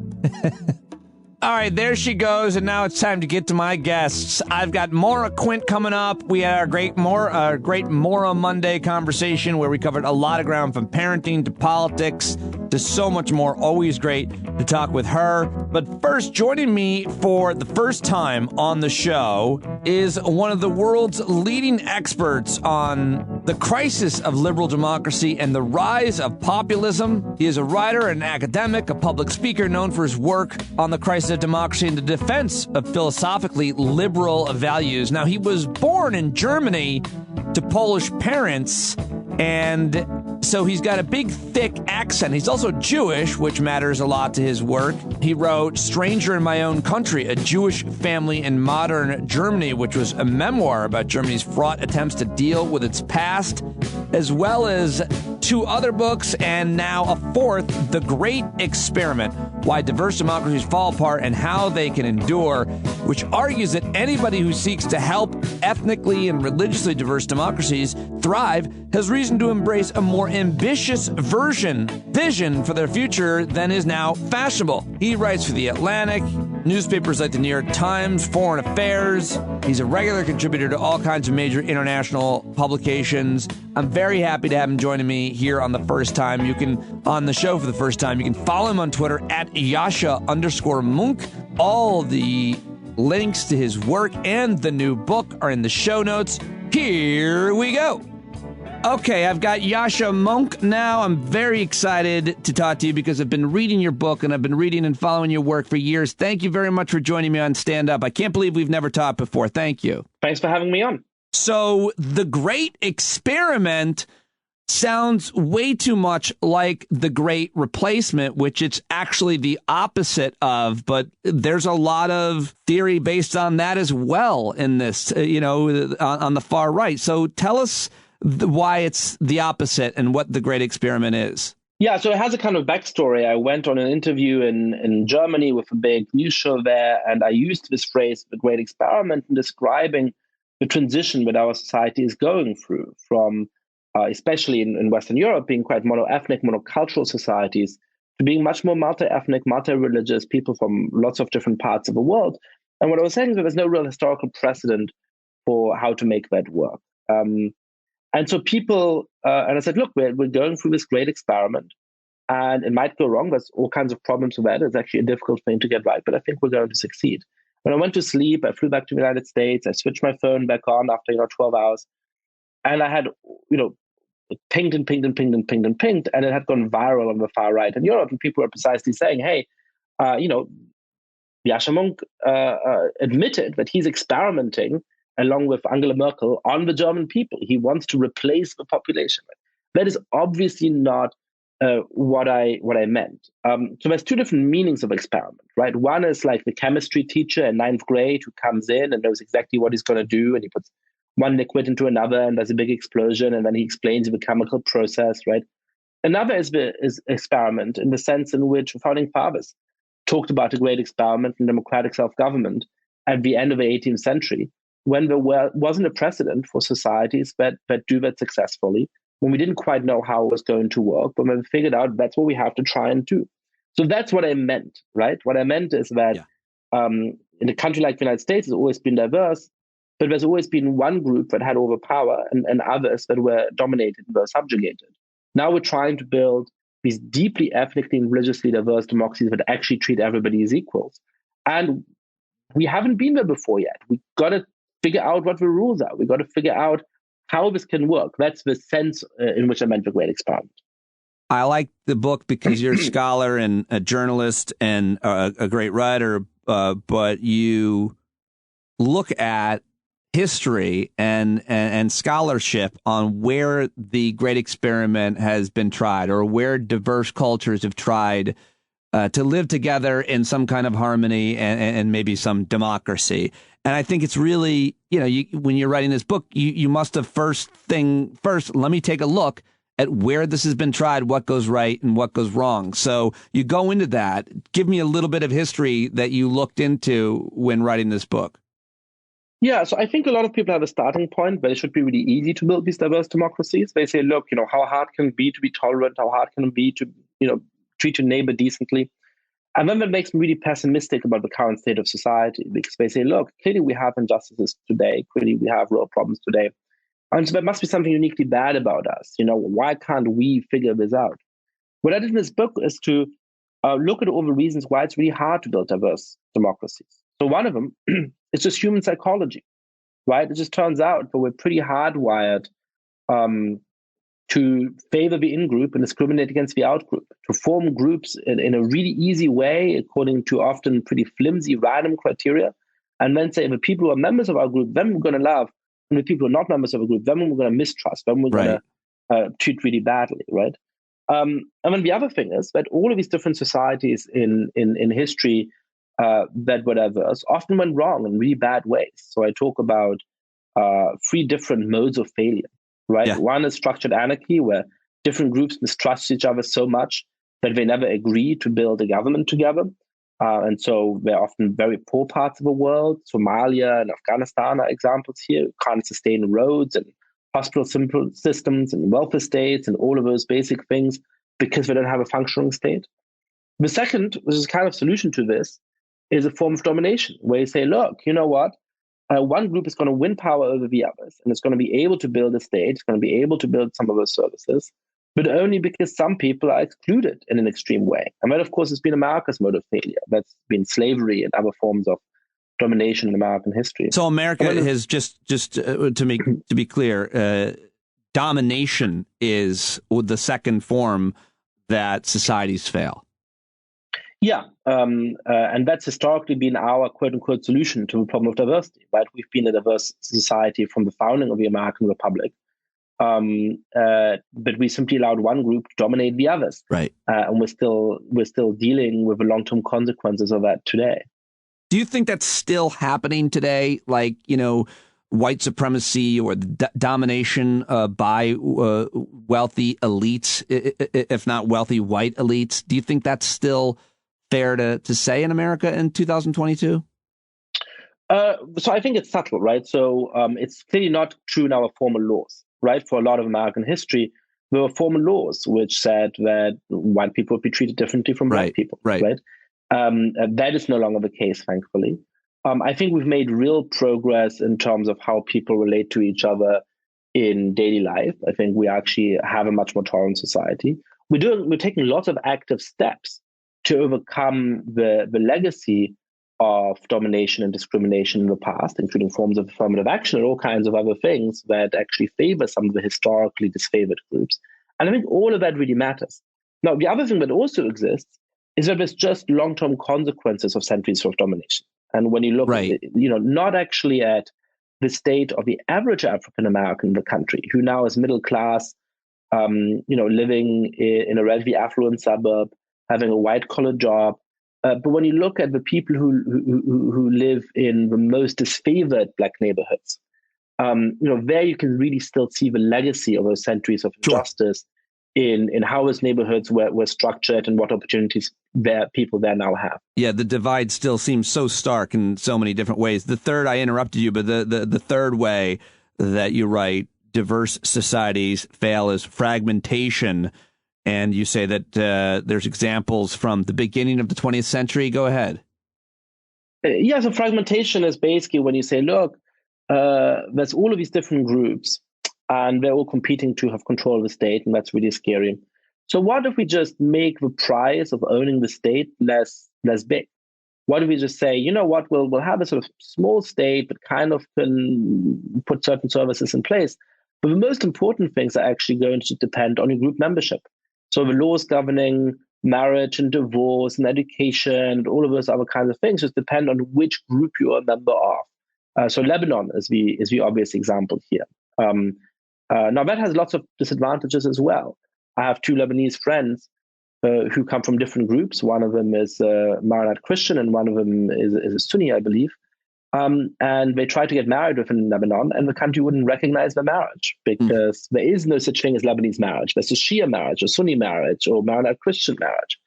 All right, there she goes, and now it's time to get to my guests. I've got Maura Quint coming up. We had our great Maura Monday conversation where we covered a lot of ground, from parenting to politics to so much more. Always great to talk with her. But first, joining me for the first time on the show is one of the world's leading experts on the crisis of liberal democracy and the rise of populism. He is a writer, an academic, a public speaker known for his work on the crisis of democracy and the defense of philosophically liberal values. Now, he was born in Germany to Polish parents, and so he's got a big, thick accent. He's also Jewish, which matters a lot to his work. He wrote Stranger in My Own Country, A Jewish Family in Modern Germany, which was a memoir about Germany's fraught attempts to deal with its past, as well as 2 other books, and now a 4th, The Great Experiment, Why Diverse Democracies Fall Apart and How They Can Endure, which argues that anybody who seeks to help ethnically and religiously diverse democracies thrive has reason to embrace a more ambitious vision for their future than is now fashionable. He writes for The Atlantic, newspapers like the New York Times, Foreign Affairs. He's a regular contributor to all kinds of major international publications. I'm very happy to have him joining me here on the first time. On the show for the first time, you can follow him on Twitter at Yascha_Mounk. All the links to his work and the new book are in the show notes. Here we go. Okay, I've got Yascha Mounk now. I'm very excited to talk to you because I've been reading your book and I've been reading and following your work for years. Thank you very much for joining me on Stand Up. I can't believe we've never talked before. Thank you. Thanks for having me on. So, The Great Experiment sounds way too much like The Great Replacement, which it's actually the opposite of, but there's a lot of theory based on that as well in this, on the far right. So tell us why it's the opposite and what The Great Experiment is. Yeah, so it has a kind of backstory. I went on an interview in Germany with a big news show there, and I used this phrase, The Great Experiment, in describing the transition that our society is going through from, especially in Western Europe, being quite mono-ethnic, monocultural societies, to being much more multi-ethnic, multi-religious, people from lots of different parts of the world. And what I was saying is that there's no real historical precedent for how to make that work. And so people, and I said, look, we're going through this great experiment, and it might go wrong. There's all kinds of problems with that. It's actually a difficult thing to get right, but I think we're going to succeed. When I went to sleep, I flew back to the United States. I switched my phone back on after 12 hours, and I had it pinged and pinged and pinged and pinged and pinged, and it had gone viral on the far right in Europe. And people were precisely saying, hey, Yascha Mounk admitted that he's experimenting along with Angela Merkel on the German people. He wants to replace the population. That is obviously not what I meant. So there's two different meanings of experiment, right? One is like the chemistry teacher in 9th grade who comes in and knows exactly what he's going to do, and he puts one liquid into another and there's a big explosion, and then he explains the chemical process, right? Another is experiment in the sense in which the founding fathers talked about a great experiment in democratic self-government at the end of the 18th century, when there wasn't a precedent for societies that do that successfully, when we didn't quite know how it was going to work, but when we figured out that's what we have to try and do. So that's what I meant, right? What I meant is that in a country like the United States, it's always been diverse, but there's always been one group that had all the power and others that were dominated and were subjugated. Now we're trying to build these deeply ethnically and religiously diverse democracies that actually treat everybody as equals. And we haven't been there before yet. We've got to figure out what the rules are. We've got to figure out how this can work. That's the sense in which I meant The Great Experiment. I like the book because you're a scholar and a journalist and a great writer, but you look at history and scholarship on where the Great Experiment has been tried, or where diverse cultures have tried to live together in some kind of harmony and maybe some democracy. And I think it's really, when you're writing this book, you must have first, let me take a look at where this has been tried, what goes right and what goes wrong. So you go into that. Give me a little bit of history that you looked into when writing this book. Yeah, so I think a lot of people have a starting point where it should be really easy to build these diverse democracies. They say, look, how hard can it be to be tolerant? How hard can it be to, treat your neighbor decently? And then that makes me really pessimistic about the current state of society, because they say, look, clearly we have injustices today. Clearly we have real problems today. And so there must be something uniquely bad about us. Why can't we figure this out? What I did in this book is to look at all the reasons why it's really hard to build diverse democracies. So one of them is just human psychology, right? It just turns out that we're pretty hardwired to favor the in-group and discriminate against the out-group, to form groups in a really easy way, according to often pretty flimsy, random criteria, and then say the people who are members of our group, them we're going to love, and the people who are not members of a group, them we're going to mistrust, them we're going to treat really badly, right? And then the other thing is that all of these different societies in history that were diverse often went wrong in really bad ways. So I talk about 3 different modes of failure. Right. Yeah. One is structured anarchy, where different groups mistrust each other so much that they never agree to build a government together. And so they're often very poor parts of the world. Somalia and Afghanistan are examples here. Can't sustain roads and hospital systems and welfare states and all of those basic things because they don't have a functioning state. The second, which is kind of solution to this, is a form of domination, where you say, look, you know what? One group is going to win power over the others, and it's going to be able to build a state, it's going to be able to build some of those services, but only because some people are excluded in an extreme way. And that, of course, has been America's mode of failure. That's been slavery and other forms of domination in American history. So America has just to be clear, domination is the second form that societies fail. Yeah, and that's historically been our quote-unquote solution to the problem of diversity, right? We've been a diverse society from the founding of the American Republic, but we simply allowed one group to dominate the others, right? And we're still dealing with the long-term consequences of that today. Do you think that's still happening today? Like, white supremacy or the domination by wealthy elites, if not wealthy white elites? Do you think that's still fair to say in America in 2022? So I think it's subtle, right? So it's clearly not true in our formal laws, right? For a lot of American history, there were formal laws which said that white people would be treated differently from black people, right? That is no longer the case, thankfully. I think we've made real progress in terms of how people relate to each other in daily life. I think we actually have a much more tolerant society. We're taking lots of active steps to overcome the legacy of domination and discrimination in the past, including forms of affirmative action and all kinds of other things that actually favor some of the historically disfavored groups. And I think all of that really matters. Now, the other thing that also exists is that there's just long-term consequences of centuries of domination. And when you look, not actually at the state of the average African American in the country, who now is middle class, living in a relatively affluent suburb, having a white-collar job. But when you look at the people who live in the most disfavored black neighborhoods, there you can really still see the legacy of those centuries of injustice in how those neighborhoods were structured and what opportunities people there now have. Yeah, the divide still seems so stark in so many different ways. The third, I interrupted you, but the third way that you write diverse societies fail is fragmentation. And you say that there's examples from the beginning of the 20th century. Go ahead. Yeah, so fragmentation is basically when you say, look, there's all of these different groups, and they're all competing to have control of the state, and that's really scary. So what if we just make the prize of owning the state less big? What if we just say, you know what, we'll have a sort of small state, but kind of can put certain services in place. But the most important things are actually going to depend on your group membership. So the laws governing marriage and divorce and education and all of those other kinds of things just depend on which group you are a member of. So Lebanon is the obvious example here. Now that has lots of disadvantages as well. I have two Lebanese friends who come from different groups. One of them is Maronite Christian and one of them is a Sunni, I believe. And they tried to get married within Lebanon, and the country wouldn't recognize their marriage because there is no such thing as Lebanese marriage. There's a Shia marriage, a Sunni marriage, or Maronite Christian marriage.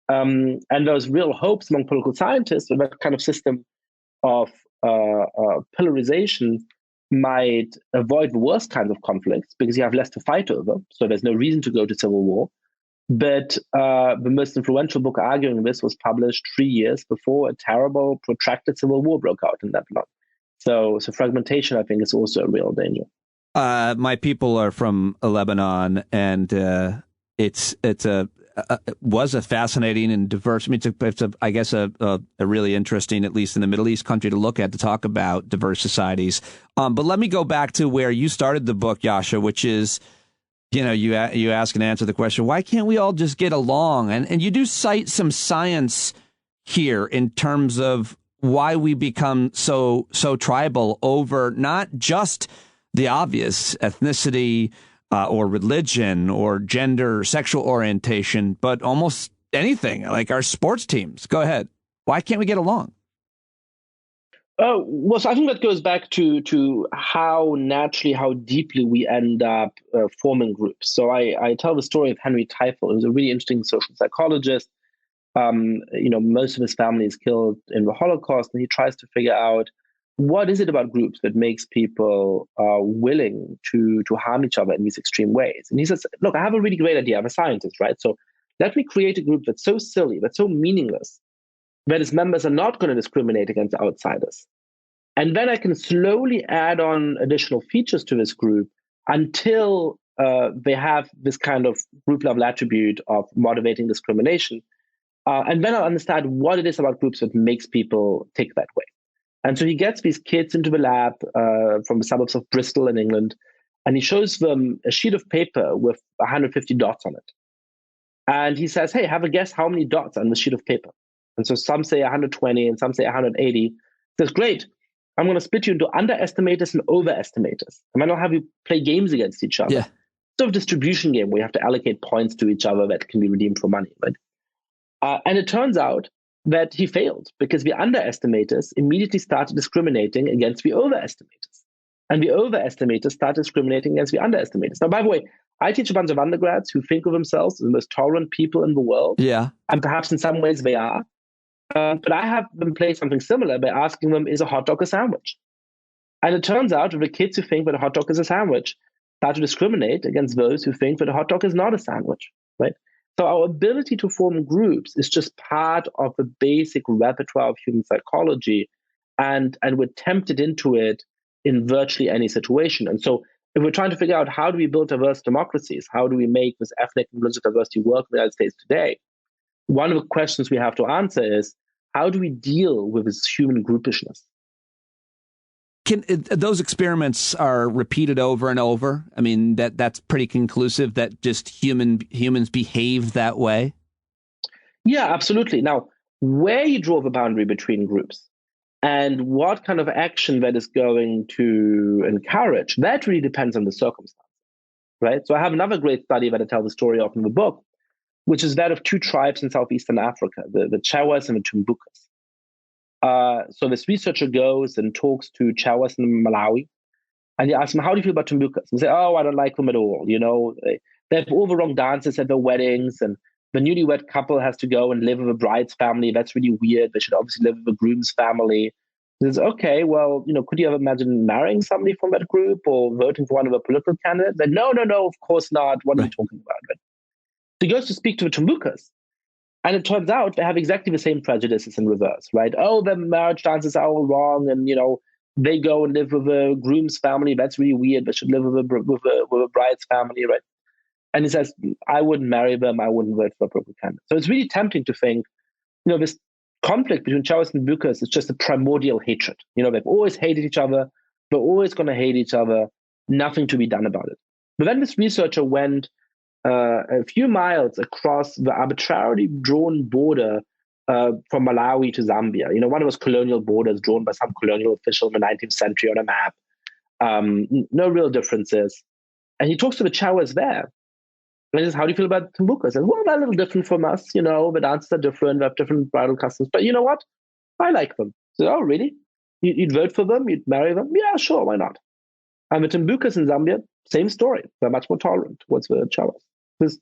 And there's real hopes among political scientists that that kind of system of pillarization might avoid the worst kinds of conflicts because you have less to fight over. So there's no reason to go to civil war. But the most influential book arguing this was published 3 years before a terrible, protracted civil war broke out in Lebanon. So fragmentation, I think, is also a real danger. My people are from Lebanon, and was a fascinating and diverse. I mean, I guess a really interesting, at least in the Middle East country, to look at to talk about diverse societies. But let me go back to where you started the book, Yascha, which is, you ask and answer the question, why can't we all just get along? And you do cite some science here in terms of why we become so tribal over not just the obvious ethnicity or religion or gender or sexual orientation, but almost anything, like our sports teams. Go ahead. Why can't we get along? Oh, well, so I think that goes back to how deeply we end up forming groups. So I tell the story of Henry Teifel, who's a really interesting social psychologist. Most of his family is killed in the Holocaust, and he tries to figure out what is it about groups that makes people willing to harm each other in these extreme ways. And he says, look, I have a really great idea. I'm a scientist, right? So let me create a group that's so silly, that's so meaningless, that its members are not going to discriminate against outsiders. And then I can slowly add on additional features to this group until they have this kind of group level attribute of motivating discrimination. And then I'll understand what it is about groups that makes people tick that way. And so he gets these kids into the lab from the suburbs of Bristol in England, and he shows them a sheet of paper with 150 dots on it. And he says, hey, have a guess how many dots on the sheet of paper. And so some say 120 and some say 180. He says, great, I'm going to split you into underestimators and overestimators. And then I'll have you play games against each other. Yeah. Sort of distribution game where you have to allocate points to each other that can be redeemed for money. Right? And it turns out that he failed because the underestimators immediately started discriminating against the overestimators. And the overestimators started discriminating against the underestimators. Now, by the way, I teach a bunch of undergrads who think of themselves as the most tolerant people in the world. Yeah. And perhaps in some ways they are. But I have them play something similar by asking them, is a hot dog a sandwich? And it turns out that the kids who think that a hot dog is a sandwich start to discriminate against those who think that a hot dog is not a sandwich, right? So our ability to form groups is just part of the basic repertoire of human psychology. And we're tempted into it in virtually any situation. And so if we're trying to figure out how do we build diverse democracies, how do we make this ethnic and religious diversity work in the United States today, one of the questions we have to answer is, how do we deal with this human groupishness? Those experiments are repeated over and over? I mean, that's pretty conclusive that just humans behave that way? Yeah, absolutely. Now, where you draw the boundary between groups and what kind of action that is going to encourage, that really depends on the circumstance, right? So I have another great study that I tell the story of in the book, which is that of two tribes in southeastern Africa, the Chawas and the Tumbukas. So this researcher goes and talks to Chawas in Malawi, and he asks them, how do you feel about Tumbukas? And they say, oh, I don't like them at all. You know, they have all the wrong dances at their weddings, and the newlywed couple has to go and live with the bride's family. That's really weird. They should obviously live with the groom's family. He says, okay, well, you know, could you ever imagine marrying somebody from that group or voting for one of the political candidates? They, no, of course not. What are you talking about? Right? So he goes to speak to the Tumbukas. And it turns out they have exactly the same prejudices in reverse, right? Oh, the marriage dances are all wrong. And, you know, they go and live with a groom's family. That's really weird. They should live with a bride's family, right? And he says, I wouldn't marry them. I wouldn't vote for a political candidate. So it's really tempting to think, you know, this conflict between Chawas and Tumbukas is just a primordial hatred. You know, they've always hated each other. They're always going to hate each other. Nothing to be done about it. But then this researcher went a few miles across the arbitrarily drawn border from Malawi to Zambia. You know, one of those colonial borders drawn by some colonial official in the 19th century on a map. No real differences. And he talks to the Chawas there. And he says, how do you feel about Tumbukas? And well, they're a little different from us. You know, the dances are different. They have different bridal customs. But you know what? I like them. So, oh, really? You'd vote for them? You'd marry them? Yeah, sure. Why not? And the Tumbukas in Zambia, same story. They're much more tolerant towards the Chawas. Because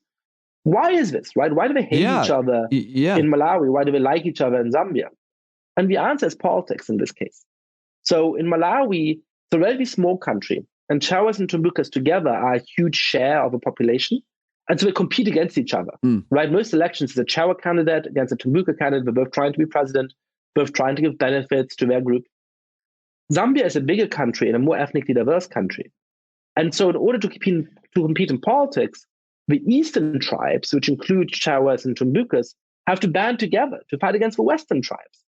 why is this, right? Why do they hate each other in Malawi? Why do they like each other in Zambia? And the answer is politics in this case. So in Malawi, it's a relatively small country, and Chawas and Tumbukas together are a huge share of the population. And so they compete against each other, right? Most elections is a Chawa candidate against a Tumbuka candidate. They're both trying to be president, both trying to give benefits to their group. Zambia is a bigger country and a more ethnically diverse country. And so in order to compete in politics, the eastern tribes, which include Chawas and Tumbukas, have to band together to fight against the western tribes,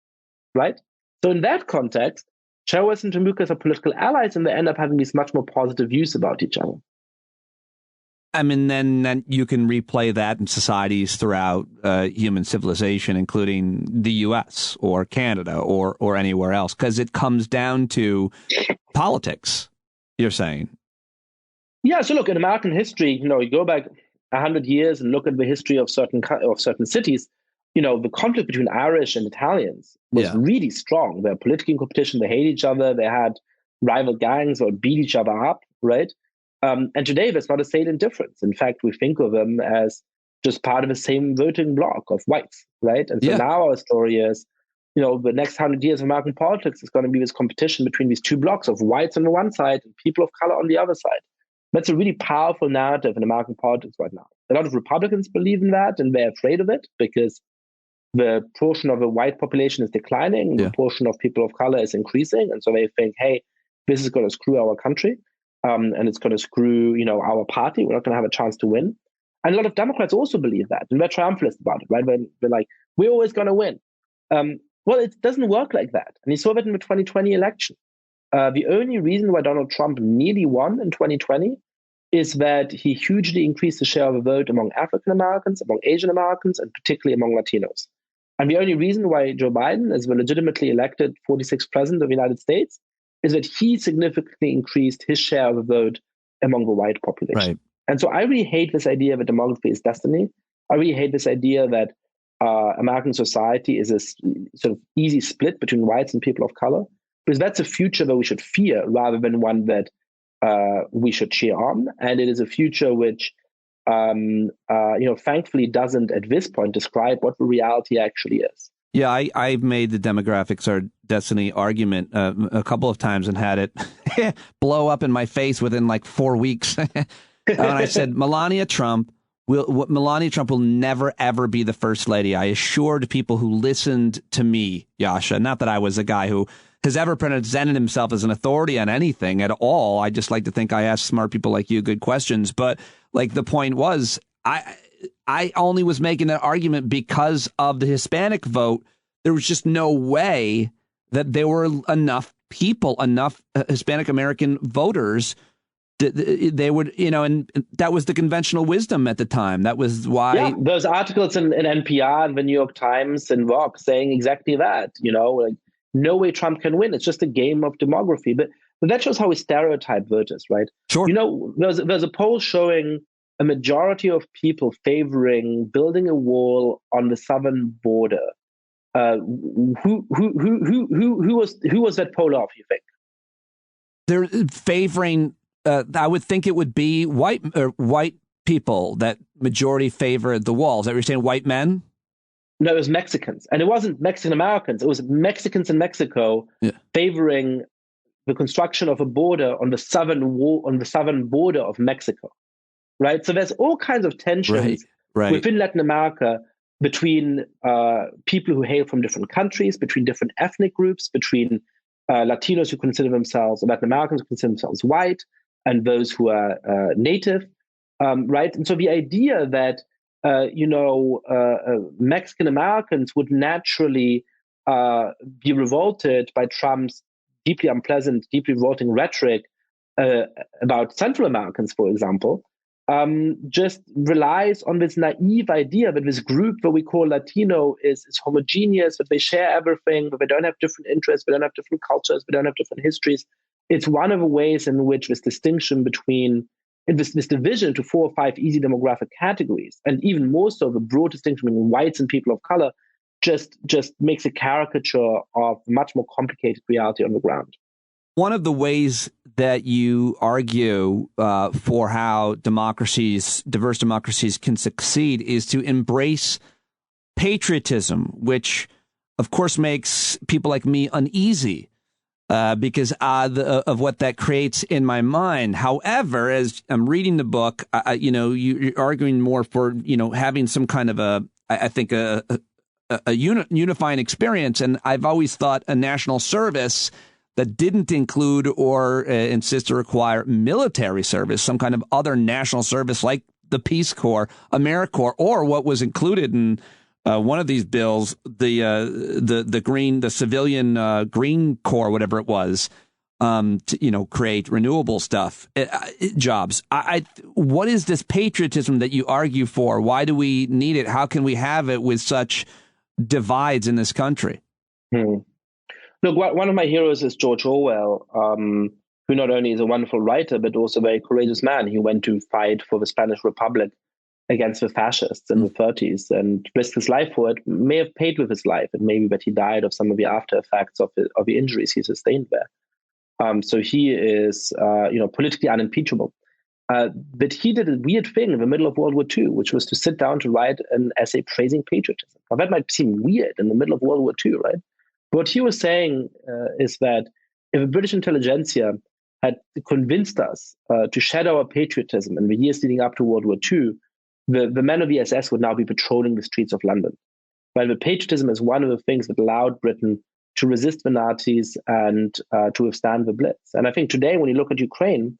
right? So in that context, Chawas and Tumbukas are political allies, and they end up having these much more positive views about each other. I mean, then you can replay that in societies throughout human civilization, including the U.S. or Canada or anywhere else, because it comes down to politics, you're saying. Yeah, so look, in American history, you know, you go back 100 years and look at the history of certain cities, you know, the conflict between Irish and Italians was really strong. They're politically in competition, they hate each other, they had rival gangs or beat each other up, right? And today, there's not a salient difference. In fact, we think of them as just part of the same voting bloc of whites, right? And so now our story is, you know, the next 100 years of American politics is going to be this competition between these two blocks of whites on the one side and people of color on the other side. That's a really powerful narrative in American politics right now. A lot of Republicans believe in that, and they're afraid of it because the portion of the white population is declining, the portion of people of color is increasing. And so they think, hey, this is going to screw our country, and it's going to screw, our party. We're not going to have a chance to win. And a lot of Democrats also believe that, and they're triumphalist about it, right? They're like, we're always going to win. Well, it doesn't work like that. And you saw that in the 2020 election. The only reason why Donald Trump nearly won in 2020 is that he hugely increased the share of the vote among African Americans, among Asian Americans, and particularly among Latinos. And the only reason why Joe Biden is the legitimately elected 46th president of the United States is that he significantly increased his share of the vote among the white population. Right. And so I really hate this idea that demography is destiny. I really hate this idea that American society is a sort of easy split between whites and people of color, because that's a future that we should fear rather than one that we should cheer on. And it is a future which, thankfully doesn't at this point describe what the reality actually is. Yeah, I've made the demographics are destiny argument a couple of times and had it blow up in my face within like 4 weeks. And I said, Melania Trump will never, ever be the first lady. I assured people who listened to me, Yascha, not that I was a guy who has ever presented himself as an authority on anything at all. I just like to think I ask smart people like you good questions. But like the point was, I only was making that argument because of the Hispanic vote. There was just no way that there were enough people, enough Hispanic American voters. They would, and that was the conventional wisdom at the time. That was why. Yeah, those articles in NPR and the New York Times and Vox saying exactly that, like no way Trump can win. It's just a game of demography. But that shows how we stereotype voters, right? Sure. There's a poll showing a majority of people favoring building a wall on the southern border. Who was that poll off, you think? They're favoring. I would think it would be white people that majority favored the wall. Is that what you're saying? White men? No, it was Mexicans, and it wasn't Mexican Americans. It was Mexicans in Mexico favoring the construction of a border on the southern border of Mexico. Right. So there's all kinds of tensions within Latin America between people who hail from different countries, between different ethnic groups, between Latinos who consider themselves, Latin Americans who consider themselves white, and those who are native. Right. And so the idea that, Mexican Americans would naturally be revolted by Trump's deeply unpleasant, deeply revolting rhetoric about Central Americans, for example, just relies on this naive idea that this group that we call Latino is homogeneous, that they share everything, but they don't have different interests, they don't have different cultures, they don't have different histories. It's one of the ways in which this distinction between this division into 4 or 5 easy demographic categories, and even more so the broad distinction between whites and people of color, just makes a caricature of much more complicated reality on the ground. One of the ways that you argue for how diverse democracies can succeed is to embrace patriotism, which, of course, makes people like me uneasy because of what that creates in my mind. However, as I'm reading the book, you're arguing more for, having some kind of a unifying experience. And I've always thought a national service that didn't include or insist or require military service, some kind of other national service like the Peace Corps, AmeriCorps, or what was included in one of these bills, the civilian Green Corps, whatever it was, to create renewable stuff, jobs. What is this patriotism that you argue for? Why do we need it? How can we have it with such divides in this country? Look, one of my heroes is George Orwell, who not only is a wonderful writer, but also a very courageous man. He went to fight for the Spanish Republic against the fascists in the 30s and risked his life for it, may have paid with his life, and maybe that he died of some of the after effects of the injuries he sustained there. So he is, politically unimpeachable. But he did a weird thing in the middle of World War II, which was to sit down to write an essay praising patriotism. Now, that might seem weird in the middle of World War II, right? What he was saying is that if the British intelligentsia had convinced us to shed our patriotism in the years leading up to World War II, the men of the SS would now be patrolling the streets of London. Right? But patriotism is one of the things that allowed Britain to resist the Nazis and to withstand the Blitz. And I think today, when you look at Ukraine,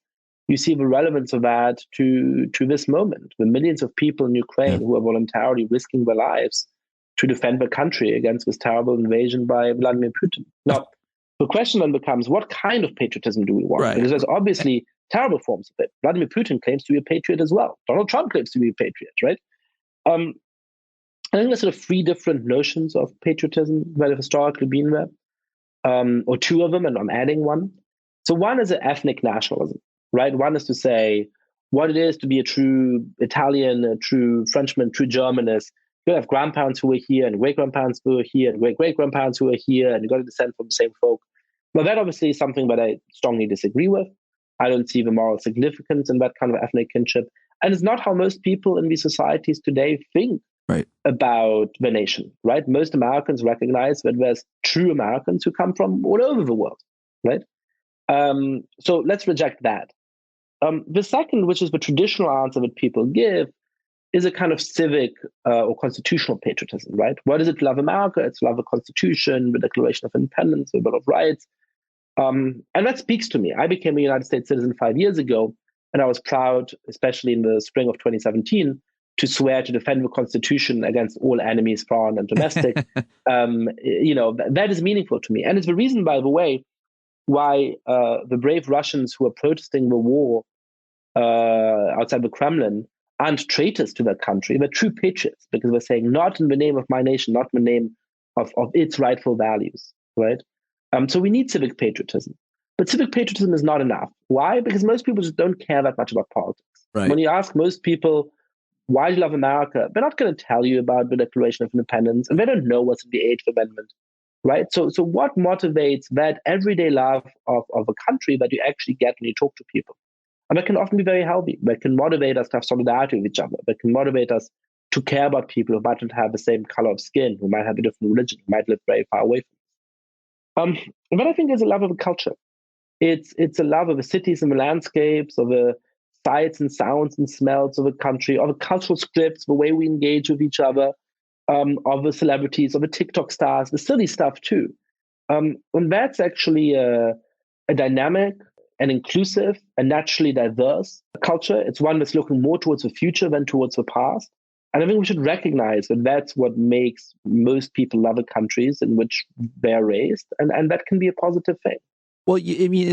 you see the relevance of that to this moment. The millions of people in Ukraine who are voluntarily risking their lives to defend the country against this terrible invasion by Vladimir Putin. Now, the question then becomes, what kind of patriotism do we want? Right. Because there's obviously terrible forms of it. Vladimir Putin claims to be a patriot as well. Donald Trump claims to be a patriot, right? I think there's sort of three different notions of patriotism that have historically been there, or two of them, and I'm adding one. So one is an ethnic nationalism, right? One is to say what it is to be a true Italian, a true Frenchman, true German is you have grandparents who were here and great-grandparents who were here and great-great-grandparents who were here, and you've got to descend from the same folk. Well, that obviously is something that I strongly disagree with. I don't see the moral significance in that kind of ethnic kinship. And it's not how most people in these societies today think about the nation, right? Most Americans recognize that there's true Americans who come from all over the world, right? So let's reject that. The second, which is the traditional answer that people give, is a kind of civic or constitutional patriotism, right? What is it to love America? It's to love the Constitution, the Declaration of Independence, the Bill of Rights. And that speaks to me. I became a United States citizen 5 years ago, and I was proud, especially in the spring of 2017, to swear to defend the Constitution against all enemies, foreign and domestic. That is meaningful to me. And it's the reason, by the way, why the brave Russians who are protesting the war outside the Kremlin aren't traitors to their country. They're true patriots, because they're saying, not in the name of my nation, not in the name of its rightful values, right? So we need civic patriotism. But civic patriotism is not enough. Why? Because most people just don't care that much about politics. Right. When you ask most people, why do you love America? They're not going to tell you about the Declaration of Independence, and they don't know what's in the Eighth Amendment, right? So what motivates that everyday love of a country that you actually get when you talk to people? And that can often be very healthy. That can motivate us to have solidarity with each other. That can motivate us to care about people who might not have the same color of skin, who might have a different religion, who might live very far away from us. And then I think there's a love of a culture. It's a love of the cities and the landscapes, of the sights and sounds and smells of a country, of the cultural scripts, the way we engage with each other, of the celebrities, of the TikTok stars, the silly stuff too. And that's actually a dynamic and inclusive and naturally diverse culture. It's one that's looking more towards the future than towards the past. And I think we should recognize that that's what makes most people love the countries in which they're raised. And that can be a positive thing. Well,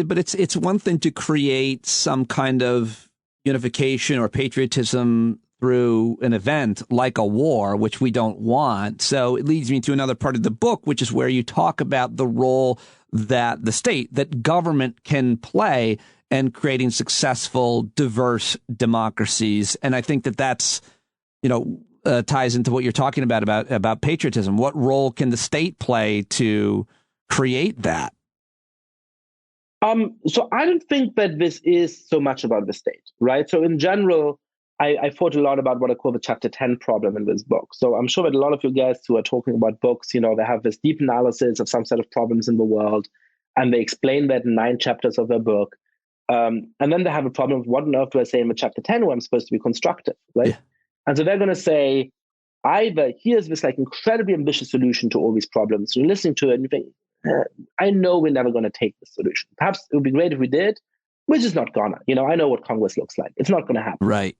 but it's one thing to create some kind of unification or patriotism through an event like a war, which we don't want. So it leads me to another part of the book, which is where you talk about the role that the state, that government can play in creating successful, diverse democracies. And I think that that's, ties into what you're talking about patriotism. What role can the state play to create that? So I don't think that this is so much about the state, right? So in general, I thought a lot about what I call the Chapter 10 problem in this book. So I'm sure that a lot of your guests who are talking about books, they have this deep analysis of some set of problems in the world, and they explain that in 9 chapters of their book. And then they have a problem of what on earth do I say in the Chapter 10 where I'm supposed to be constructive, right? Yeah. And so they're going to say, either here's this incredibly ambitious solution to all these problems. You're listening to it and you think, I know we're never going to take this solution. Perhaps it would be great if we did. We're just not gonna. I know what Congress looks like. It's not going to happen. Right.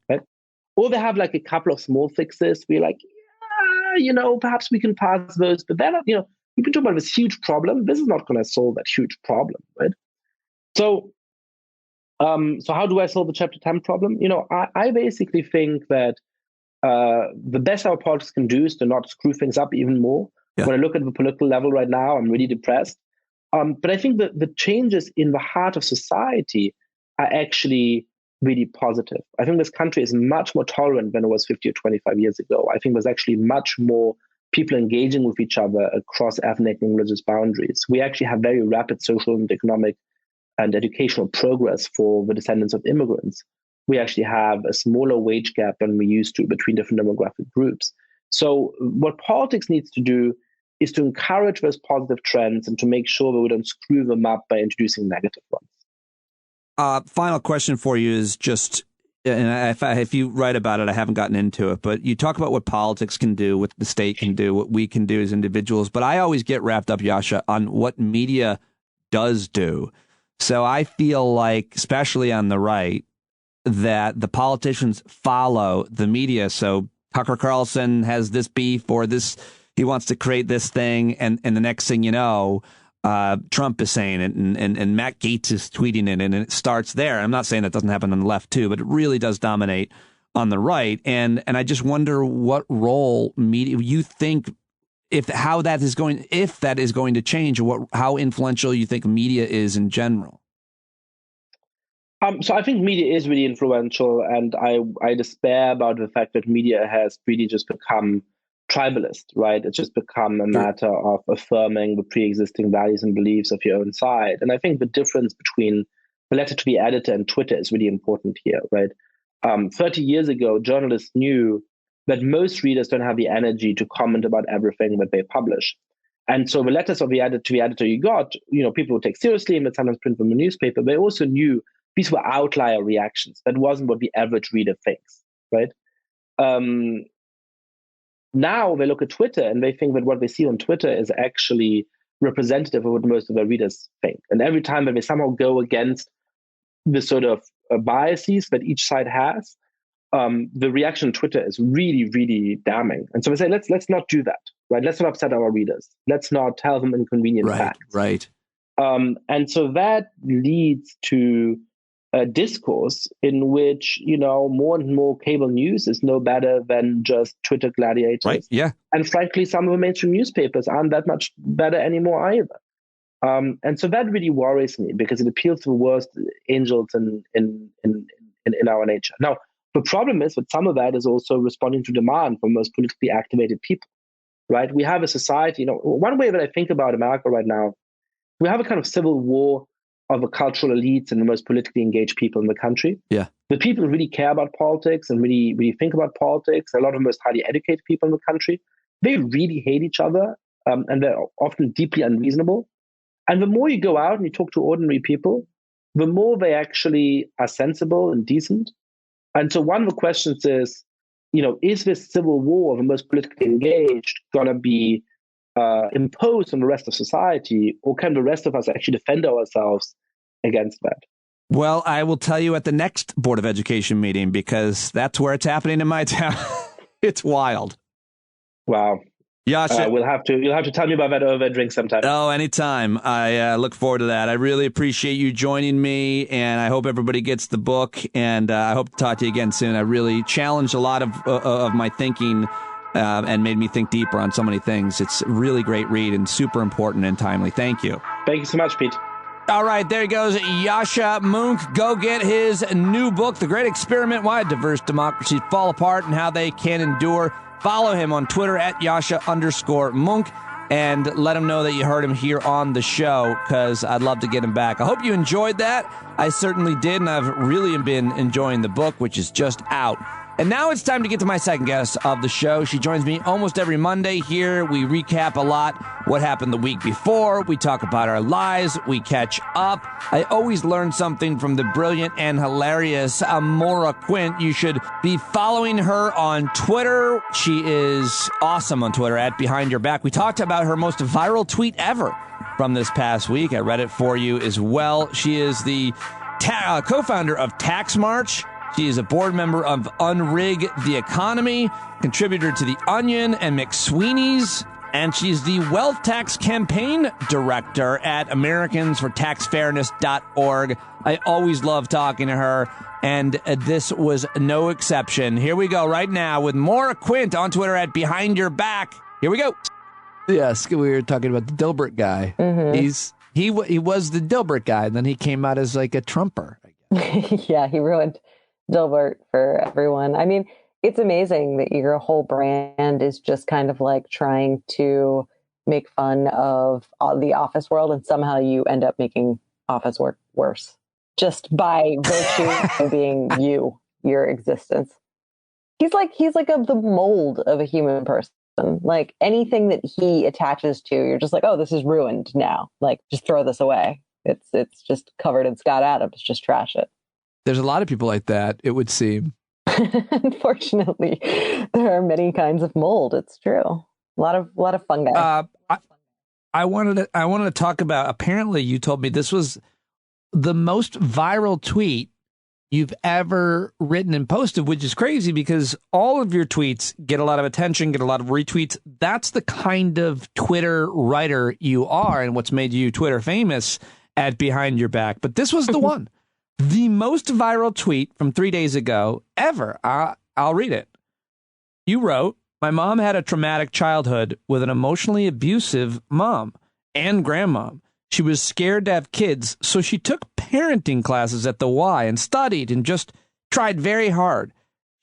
Or they have a couple of small fixes. We're perhaps we can pass those. But they're not, you've been talking about this huge problem. This is not going to solve that huge problem, right? So how do I solve the Chapter 10 problem? I basically think that the best our politics can do is to not screw things up even more. Yeah. When I look at the political level right now, I'm really depressed. But I think that the changes in the heart of society are actually really positive. I think this country is much more tolerant than it was 50 or 25 years ago. I think there's actually much more people engaging with each other across ethnic and religious boundaries. We actually have very rapid social and economic and educational progress for the descendants of immigrants. We actually have a smaller wage gap than we used to between different demographic groups. So what politics needs to do is to encourage those positive trends and to make sure that we don't screw them up by introducing negative ones. Final question for you is just, and if you write about it, I haven't gotten into it, but you talk about what politics can do, what the state can do, what we can do as individuals. But I always get wrapped up, Yascha, on what media does do. So I feel like, especially on the right, that the politicians follow the media. So Tucker Carlson has this beef or this, he wants to create this thing. And the next thing you know, Trump is saying it and Matt Gaetz is tweeting it, and it starts there. I'm not saying that doesn't happen on the left too, but it really does dominate on the right. And I just wonder what role media you think, if that is going to change, or how influential you think media is in general. So I think media is really influential, and I despair about the fact that media has really just become tribalist, right? It's just become a matter of affirming the pre-existing values and beliefs of your own side. And I think the difference between the letter to the editor and Twitter is really important here, right? 30 years ago, journalists knew that most readers don't have the energy to comment about everything that they publish. And so the letters of the editor to the editor you got, people would take seriously and would sometimes print them in the newspaper. They also knew these were outlier reactions. That wasn't what the average reader thinks, right? Now they look at Twitter and they think that what they see on Twitter is actually representative of what most of their readers think. And every time that they somehow go against the sort of biases that each side has, the reaction on Twitter is really, really damning. And so they say, let's not do that, right? Let's not upset our readers. Let's not tell them inconvenient facts. Right. And so that leads to a discourse in which, more and more cable news is no better than just Twitter gladiators. Right. Yeah. And frankly, some of the mainstream newspapers aren't that much better anymore either. And so that really worries me because it appeals to the worst angels in our nature. Now, the problem is that some of that is also responding to demand from most politically activated people, right? We have a society, one way that I think about America right now, we have a kind of civil war of the cultural elites and the most politically engaged people in the country. Yeah. The people who really care about politics and really, really think about politics, a lot of the most highly educated people in the country, they really hate each other, and they're often deeply unreasonable. And the more you go out and you talk to ordinary people, the more they actually are sensible and decent. And so one of the questions is, is this civil war of the most politically engaged going to be imposed on the rest of society, or can the rest of us actually defend ourselves against that? Well, I will tell you at the next Board of Education meeting, because that's where it's happening in my town. It's wild. Wow. Yascha, you'll have to tell me about that over a drink sometime. Oh, anytime. I look forward to that. I really appreciate you joining me, and I hope everybody gets the book, and I hope to talk to you again soon. I really challenged a lot of my thinking and made me think deeper on so many things. It's a really great read and super important and timely. Thank you. Thank you so much, Pete. All right, there he goes, Yascha Mounk. Go get his new book, The Great Experiment, Why Diverse Democracies Fall Apart and How They Can Endure. Follow him on Twitter at Yascha_Mounk and let him know that you heard him here on the show, because I'd love to get him back. I hope you enjoyed that. I certainly did, and I've really been enjoying the book, which is just out. And now it's time to get to my second guest of the show. She joins me almost every Monday here. We recap a lot what happened the week before. We talk about our lives. We catch up. I always learn something from the brilliant and hilarious Maura Quint. You should be following her on Twitter. She is awesome on Twitter at Behind Your Back. We talked about her most viral tweet ever from this past week. I read it for you as well. She is the co-founder of Tax March. She is a board member of Unrig the Economy, contributor to The Onion and McSweeneys, and she's the Wealth Tax Campaign Director at AmericansForTaxFairness.org. I always love talking to her, and this was no exception. Here we go right now with Maura Quint on Twitter at Behind Your Back. Here we go. Yes, we were talking about the Dilbert guy. Mm-hmm. He was the Dilbert guy, and then he came out as like a Trumper. Yeah, he ruined Dilbert for everyone. I mean, it's amazing that your whole brand is just kind of like trying to make fun of the office world, and somehow you end up making office work worse just by virtue of being your existence. He's like the mold of a human person. Like anything that he attaches to, you're just like, oh, this is ruined now. Like, just throw this away. It's just covered in Scott Adams. Just trash it. There's a lot of people like that, it would seem. Unfortunately, there are many kinds of mold. It's true. A lot of fungi. I wanted to talk about, apparently you told me this was the most viral tweet you've ever written and posted, which is crazy because all of your tweets get a lot of attention, get a lot of retweets. That's the kind of Twitter writer you are and what's made you Twitter famous at Behind Your Back. But this was the one, the most viral tweet from 3 days ago ever. I'll read it. You wrote, "My mom had a traumatic childhood with an emotionally abusive mom and grandmom. She was scared to have kids, so she took parenting classes at the Y and studied and just tried very hard.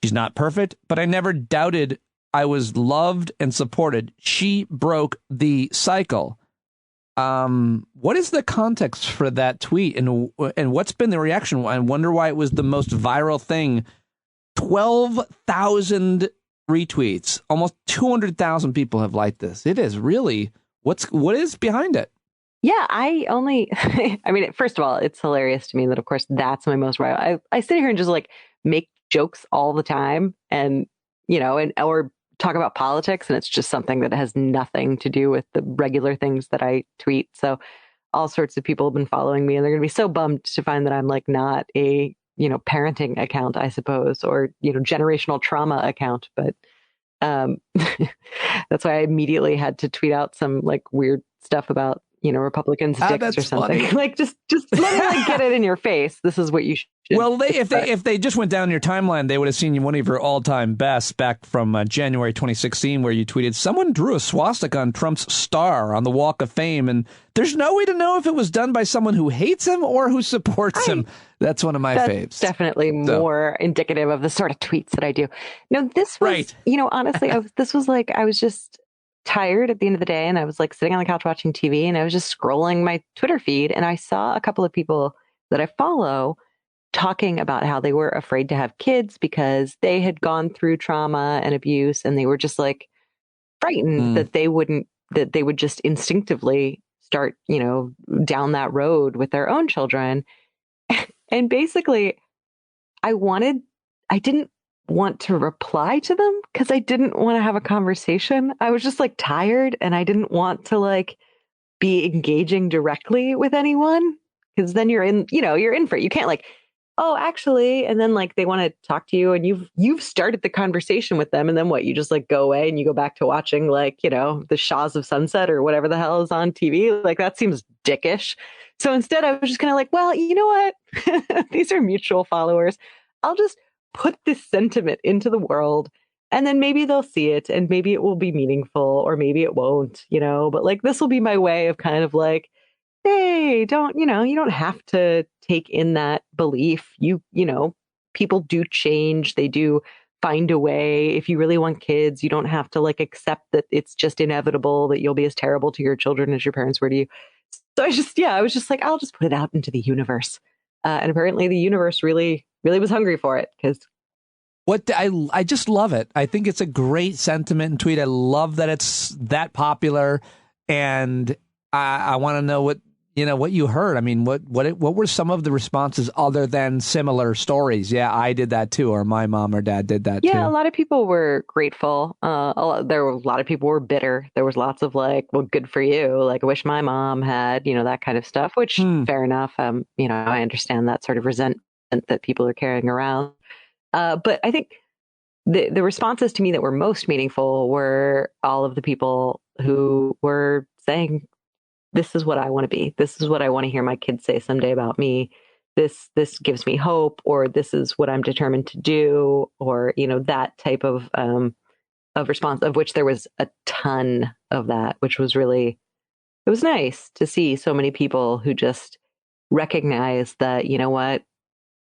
She's not perfect, but I never doubted I was loved and supported. She broke the cycle." What is the context for that tweet, and what's been the reaction? I wonder why it was the most viral thing. 12,000 retweets, almost 200,000 people have liked this. It is really, what is behind it? Yeah, I mean, first of all, it's hilarious to me that, of course, that's my most viral. I sit here and just like make jokes all the time and, or talk about politics. And it's just something that has nothing to do with the regular things that I tweet. So all sorts of people have been following me and they're going to be so bummed to find that I'm like not a, parenting account, I suppose, or, generational trauma account. But that's why I immediately had to tweet out some like weird stuff about, Republicans' dicks or something. Funny. Like just let me get it in your face. This is what you should. Well, if they just went down your timeline, they would have seen one of your all-time bests back from January 2016, where you tweeted, "Someone drew a swastika on Trump's star on the Walk of Fame, and there's no way to know if it was done by someone who hates him or who supports him." That's one of my faves. Definitely more indicative of the sort of tweets that I do. No, this was, right. Honestly, I was just tired at the end of the day, and I was like sitting on the couch watching TV, and I was just scrolling my Twitter feed, and I saw a couple of people that I follow talking about how they were afraid to have kids because they had gone through trauma and abuse, and they were just like frightened that they would just instinctively start, down that road with their own children. And basically, I didn't want to reply to them because I didn't want to have a conversation. I was just like tired and I didn't want to like be engaging directly with anyone because then you're in for it. You can't like, oh, actually, and then like they want to talk to you and you've started the conversation with them and then what? You just like go away and you go back to watching like, the Shaws of Sunset or whatever the hell is on TV. Like that seems dickish. So instead I was just kind of like, well, you know what? These are mutual followers. I'll just put this sentiment into the world and then maybe they'll see it and maybe it will be meaningful or maybe it won't, but like this will be my way of kind of like, hey, you don't have to take in that belief. People do change. They do find a way. If you really want kids, you don't have to like accept that it's just inevitable that you'll be as terrible to your children as your parents were to you. So I was just like, I'll just put it out into the universe. And apparently the universe really was hungry for it because I just love it. I think it's a great sentiment and tweet. I love that it's that popular, and I want to know what you heard. I mean, what were some of the responses other than similar stories? Yeah, I did that too, or my mom or dad did that too. Yeah, a lot of people were grateful. There were a lot of people were bitter. There was lots of like, well, good for you. Like, I wish my mom had, that kind of stuff. Which fair enough. I understand that sort of resentment that people are carrying around. But I think the responses to me that were most meaningful were all of the people who were saying, this is what I want to be. This is what I want to hear my kids say someday about me. This gives me hope, or this is what I'm determined to do, or, that type of response, of which there was a ton of that, which was really, it was nice to see so many people who just recognize that, you know what,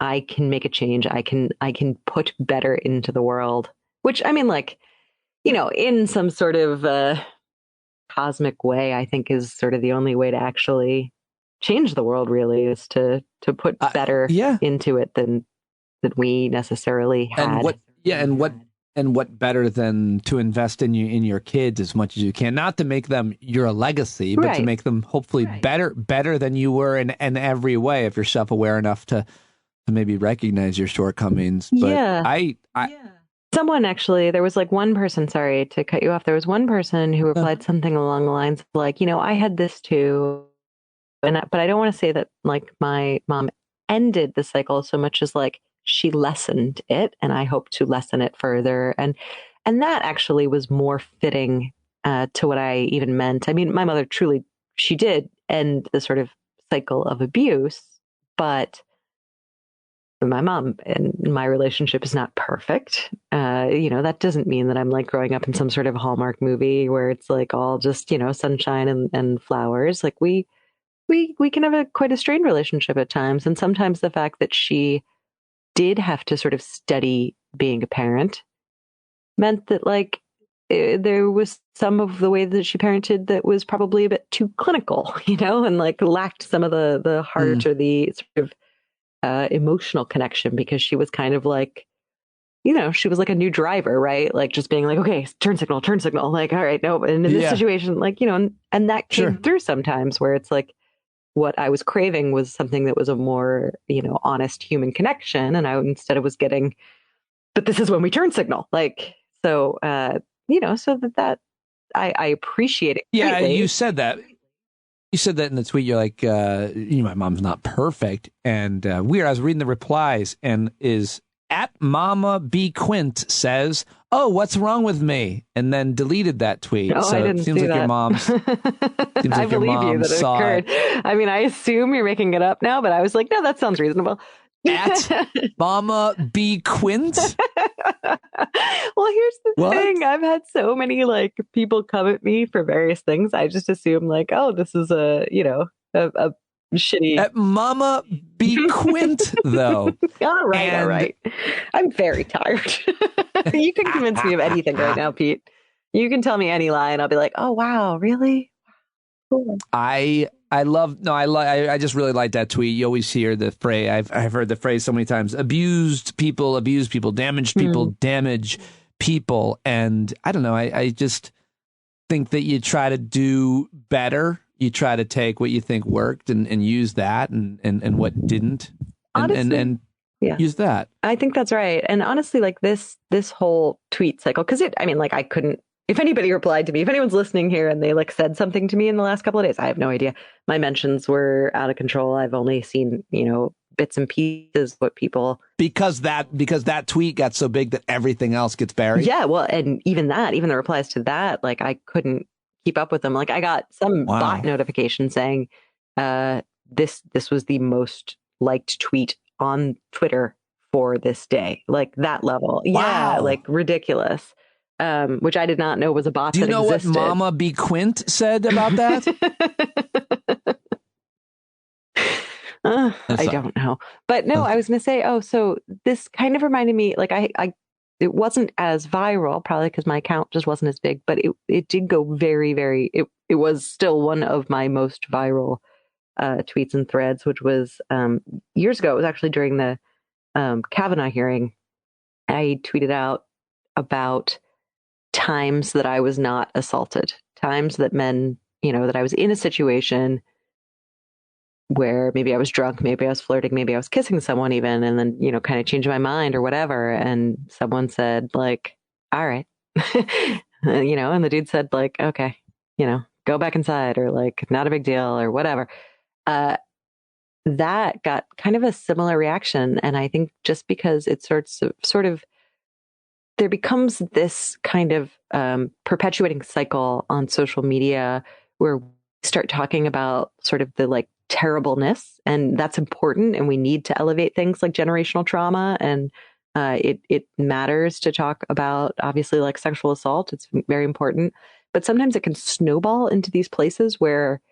I can make a change. I can put better into the world, which I mean, like, in some sort of cosmic way, I think is sort of the only way to actually change the world, really, is to put better into it than we necessarily had. And what better than to invest in your kids as much as you can, not to make them your legacy, but to make them hopefully better than you were in every way, if you're self-aware enough to to maybe recognize your shortcomings. But Yeah. Someone actually, there was like one person, sorry to cut you off. There was one person who replied something along the lines of like, I had this too. But I don't want to say that like my mom ended the cycle so much as like she lessened it, and I hope to lessen it further. And that actually was more fitting to what I even meant. I mean, my mother truly, she did end the sort of cycle of abuse, but my mom and my relationship is not perfect. That doesn't mean that I'm like growing up in some sort of Hallmark movie where it's like all just, sunshine and flowers. Like we can have quite a strained relationship at times. And sometimes the fact that she did have to sort of study being a parent meant that like there was some of the way that she parented that was probably a bit too clinical, and like lacked some of the heart or the sort of emotional connection, because she was kind of like, she was like a new driver, right? Like just being like, okay, turn signal, like, all right, no. And in this situation, like, and that came through sometimes where it's like what I was craving was something that was a more, honest human connection. And I instead of was getting, but this is when we turn signal. Like, so, so that I appreciate it. Yeah, greatly. you said that. You said that in the tweet. You're like, my mom's not perfect. And weird, I was reading the replies, and is at Mama B. Quint says, "Oh, what's wrong with me?" And then deleted that tweet. No, so I didn't it seems see like that. your mom's. Seems like I your believe mom you that it saw occurred. it. I mean, I assume you're making it up now, but I was like, no, that sounds reasonable. At Mama B. Quint. Well, here's the thing. I've had so many like people come at me for various things. I just assume like, oh, this is a shitty. At Mama B. Quint, though. All right. I'm very tired. You can convince me of anything right now, Pete. You can tell me any lie and I'll be like, oh, wow, really? Cool. I just really like that tweet. You always hear the phrase. I've heard the phrase so many times. Abused people abuse people. Damaged people damage people. And I don't know. I just think that you try to do better. You try to take what you think worked and use that and what didn't. And use that. I think that's right. And honestly, like this whole tweet cycle, because I couldn't. If anybody replied to me, if anyone's listening here and they like said something to me in the last couple of days, I have no idea. My mentions were out of control. I've only seen, bits and pieces what people because that tweet got so big that everything else gets buried. Yeah, well, and even the replies to that, like I couldn't keep up with them. Like I got some bot notification saying this was the most liked tweet on Twitter for this day. Like that level. Wow. Yeah, like ridiculous. Which I did not know was a bot. Do you know what Mama B. Quint said about that? I don't know. But no, I was going to say, so this kind of reminded me, like it wasn't as viral, probably because my account just wasn't as big, but it did go very, very, it was still one of my most viral tweets and threads, which was years ago. It was actually during the Kavanaugh hearing. I tweeted out about times that I was not assaulted, times that men, that I was in a situation where maybe I was drunk, maybe I was flirting, maybe I was kissing someone even, and then, kind of changed my mind or whatever. And someone said like, all right, and the dude said like, okay, go back inside, or like, not a big deal or whatever. That got kind of a similar reaction. And I think just because it sort of there becomes this kind of perpetuating cycle on social media where we start talking about sort of the like terribleness, and that's important. And we need to elevate things like generational trauma. And it matters to talk about, obviously, like sexual assault. It's very important. But sometimes it can snowball into these places where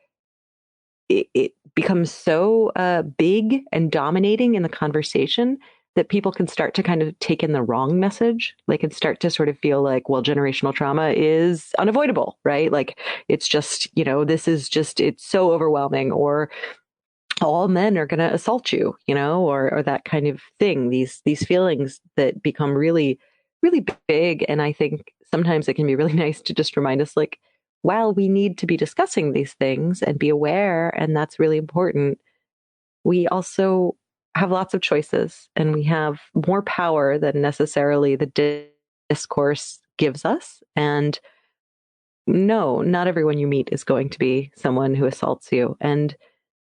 it becomes so big and dominating in the conversation that people can start to kind of take in the wrong message. They can start to sort of feel like, well, generational trauma is unavoidable, right? Like it's just, it's so overwhelming, or all men are going to assault you, or that kind of thing. These feelings that become really, really big. And I think sometimes it can be really nice to just remind us, like, while we need to be discussing these things and be aware, and that's really important, we also have lots of choices, and we have more power than necessarily the discourse gives us. And no, not everyone you meet is going to be someone who assaults you. And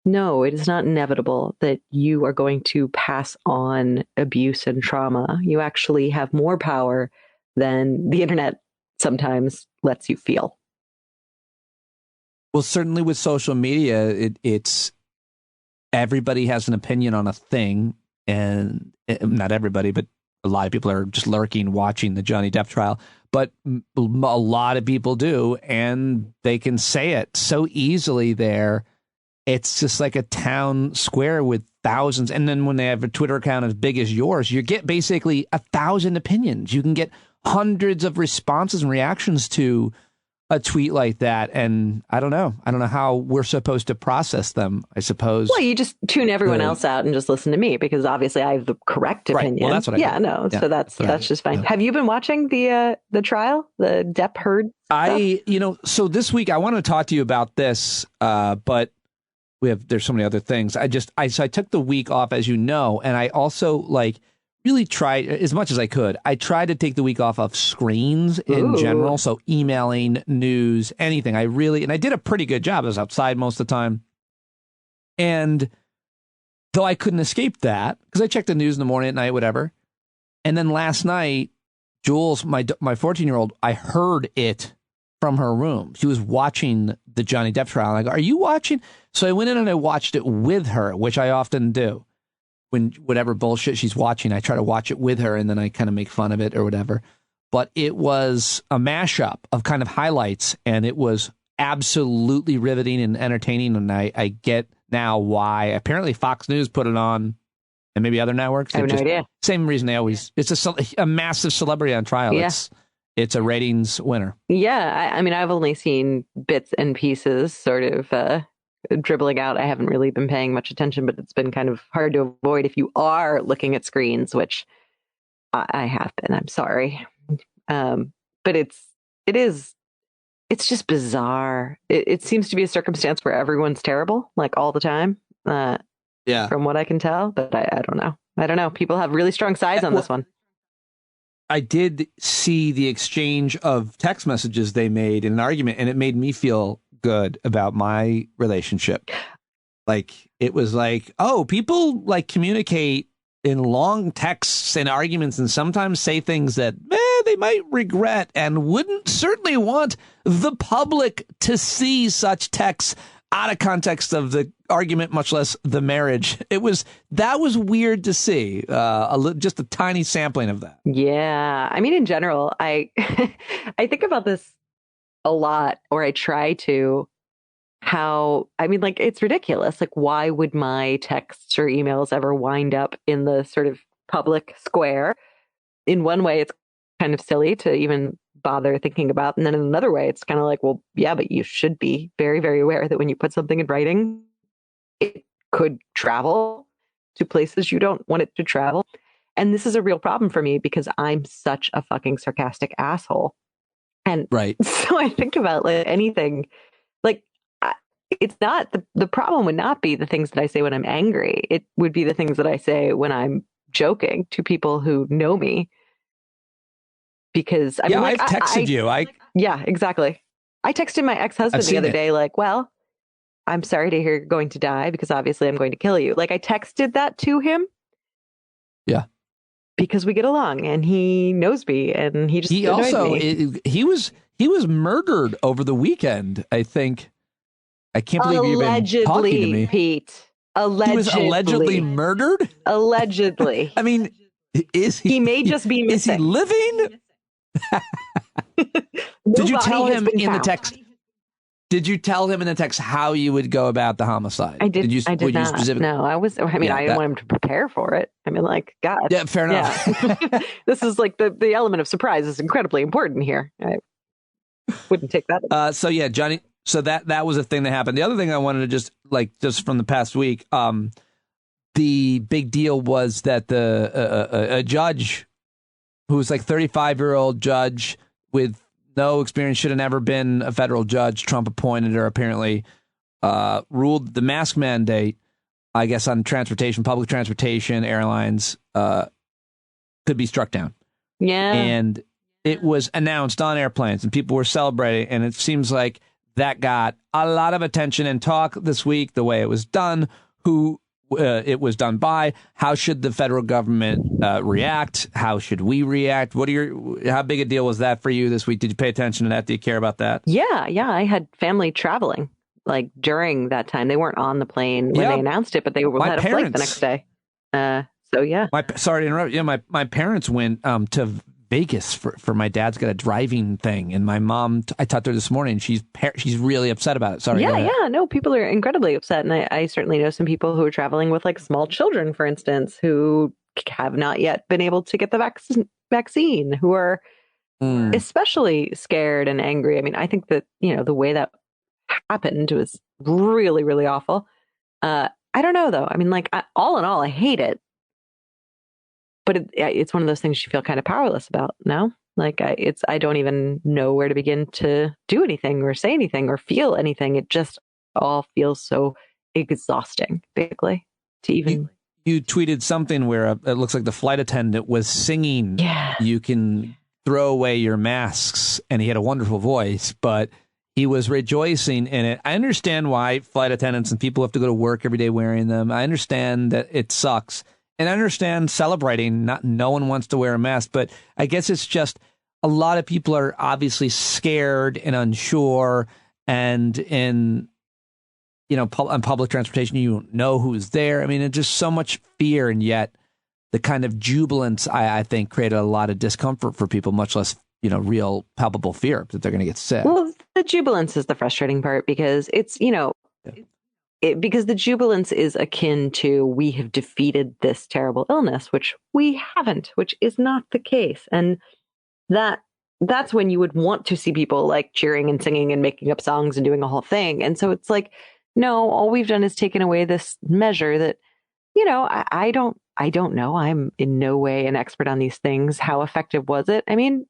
no, it is not inevitable that you are going to pass on abuse and trauma. You actually have more power than the internet sometimes lets you feel. Well, certainly with social media, it's everybody has an opinion on a thing, and not everybody, but a lot of people are just lurking, watching the Johnny Depp trial. But a lot of people do, and they can say it so easily there. It's just like a town square with thousands. And then when they have a Twitter account as big as yours, you get basically 1,000 opinions. You can get hundreds of responses and reactions to a tweet like that. And I don't know how we're supposed to process them, I suppose. Well, you just tune everyone else out and just listen to me, because obviously I have the correct opinion. Right. Well, that's what I do. So that's just fine. Yeah. Have you been watching the trial, the Depp Heard stuff? So this week I want to talk to you about this, but there's so many other things. I took the week off, as you know, and I also really tried as much as I could. I tried to take the week off of screens in general. So emailing, news, anything. And I did a pretty good job. I was outside most of the time. And though I couldn't escape that, because I checked the news in the morning, at night, whatever. And then last night, Jules, my 14-year-old, I heard it from her room. She was watching the Johnny Depp trial. And I go, "Are you watching?" So I went in and I watched it with her, which I often do. When whatever bullshit she's watching, I try to watch it with her, and then I kind of make fun of it or whatever. But it was a mashup of kind of highlights, and it was absolutely riveting and entertaining. And I get now why apparently Fox News put it on, and maybe other networks. I have no idea. Same reason they always. It's a massive celebrity on trial. Yeah. It's a ratings winner. Yeah, I mean, I've only seen bits and pieces, sort of. Dribbling out. I haven't really been paying much attention, but it's been kind of hard to avoid if you are looking at screens, which I have been. I'm sorry. But it's just bizarre. It seems to be a circumstance where everyone's terrible, all the time. From what I can tell, but I don't know. I don't know. People have really strong sides on this one. I did see the exchange of text messages they made in an argument, and it made me feel good about my relationship. It was people communicate in long texts and arguments, and sometimes say things that they might regret, and wouldn't certainly want the public to see such texts out of context of the argument, much less the marriage. That was weird to see. Just a tiny sampling of that. Yeah, I mean, in general, I I think about this a lot, or I try to. It's ridiculous. Why would my texts or emails ever wind up in the sort of public square? In one way, it's kind of silly to even bother thinking about. And then in another way, it's kind of well, yeah, but you should be very, very aware that when you put something in writing, it could travel to places you don't want it to travel. And this is a real problem for me because I'm such a fucking sarcastic asshole. And so I think about anything, it's not, the problem would not be the things that I say when I'm angry. It would be the things that I say when I'm joking to people who know me. Because I've texted you. Yeah, exactly. I texted my ex-husband the other day, well, I'm sorry to hear you're going to die because obviously I'm going to kill you. I texted that to him. Yeah. Because we get along and he knows me and he just he was murdered over the weekend, I think. I can't believe you've been talking to me. Pete. Allegedly. He was allegedly murdered? Allegedly. I mean, he may just be missing. Is he living? Did you tell him in the text? Did you tell him in the text how you would go about the homicide? I did. I did not. No, I didn't want him to prepare for it. God. Yeah, fair enough. Yeah. This is the element of surprise is incredibly important here. I wouldn't take that. So yeah, Johnny. So that was a thing that happened. The other thing I wanted to just from the past week, the big deal was that a judge who was 35-year-old judge with no experience, should have never been a federal judge, Trump appointed her apparently, ruled the mask mandate I guess, on transportation, public transportation, airlines, could be struck down. Yeah. And it was announced on airplanes and people were celebrating. And it seems like that got a lot of attention and talk this week, the way it was done, who it was done by, how should the federal government react? How should we react? How big a deal was that for you this week? Did you pay attention to that? Do you care about that? Yeah. I had family traveling like during that time. They weren't on the plane when they announced it, but they had a flight the next day. So yeah. Sorry to interrupt. Yeah, my parents went to Vegas for my dad's got a driving thing, and my mom. I talked to her this morning. She's really upset about it. Sorry. Yeah. No, people are incredibly upset, and I certainly know some people who are traveling with like small children, for instance, who have not yet been able to get the vaccine, who are especially scared and angry. I mean, I think that the way that happened was really, really awful. I don't know though. I mean, like all in all, I hate it. But it's one of those things you feel kind of powerless about. No, like I don't even know where to begin to do anything or say anything or feel anything. It just all feels so exhausting, basically. To even you tweeted something where it looks like the flight attendant was singing. Yeah, you can throw away your masks, and he had a wonderful voice, but he was rejoicing in it. I understand why flight attendants and people have to go to work every day wearing them. I understand that it sucks. And I understand celebrating, no one wants to wear a mask, but I guess it's just a lot of people are obviously scared and unsure. And in, on public transportation, you don't know who's there. I mean, it's just so much fear. And yet the kind of jubilance, I think, created a lot of discomfort for people, much less, real palpable fear that they're going to get sick. Well, the jubilance is the frustrating part because it's, because the jubilance is akin to we have defeated this terrible illness, which we haven't, which is not the case. And that's when you would want to see people like cheering and singing and making up songs and doing a whole thing. And so it's like, no, all we've done is taken away this measure that, I don't know. I'm in no way an expert on these things. How effective was it? I mean,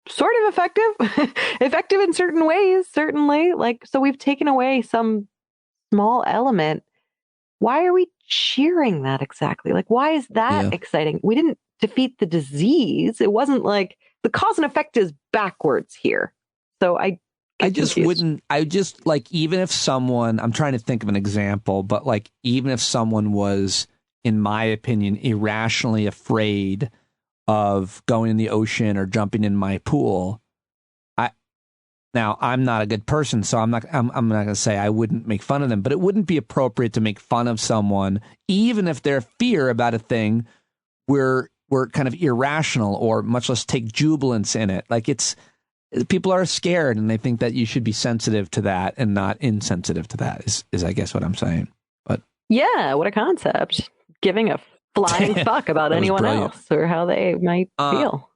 sort of effective, effective in certain ways, certainly. Like, so we've taken away some small element. Why are we cheering that exactly? Like, why is that exciting? We didn't defeat the disease. It wasn't like the cause and effect is backwards here. So I just wouldn't, even if someone, I'm trying to think of an example, but like, even if someone was, in my opinion, irrationally afraid of going in the ocean or jumping in my pool, now, I'm not a good person, so I'm not going to say I wouldn't make fun of them, but it wouldn't be appropriate to make fun of someone, even if their fear about a thing were kind of irrational or much less take jubilance in it. Like people are scared and they think that you should be sensitive to that and not insensitive to that is I guess what I'm saying. But yeah, what a concept. Giving a flying fuck about anyone else or how they might feel.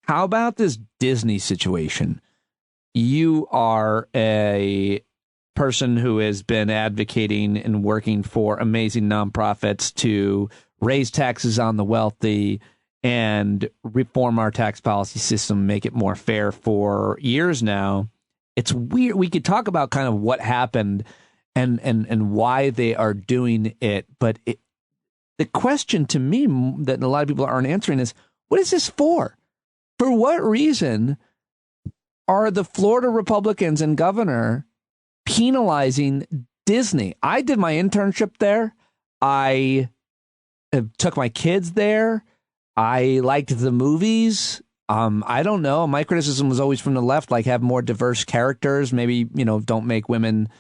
How about this Disney situation? You are a person who has been advocating and working for amazing nonprofits to raise taxes on the wealthy and reform our tax policy system, make it more fair for years now. It's weird. We could talk about kind of what happened and why they are doing it. But the question to me that a lot of people aren't answering is, what is this for? For what reason are the Florida Republicans and governor penalizing Disney? I did my internship there. I took my kids there. I liked the movies. I don't know. My criticism was always from the left, like have more diverse characters. Maybe, don't make women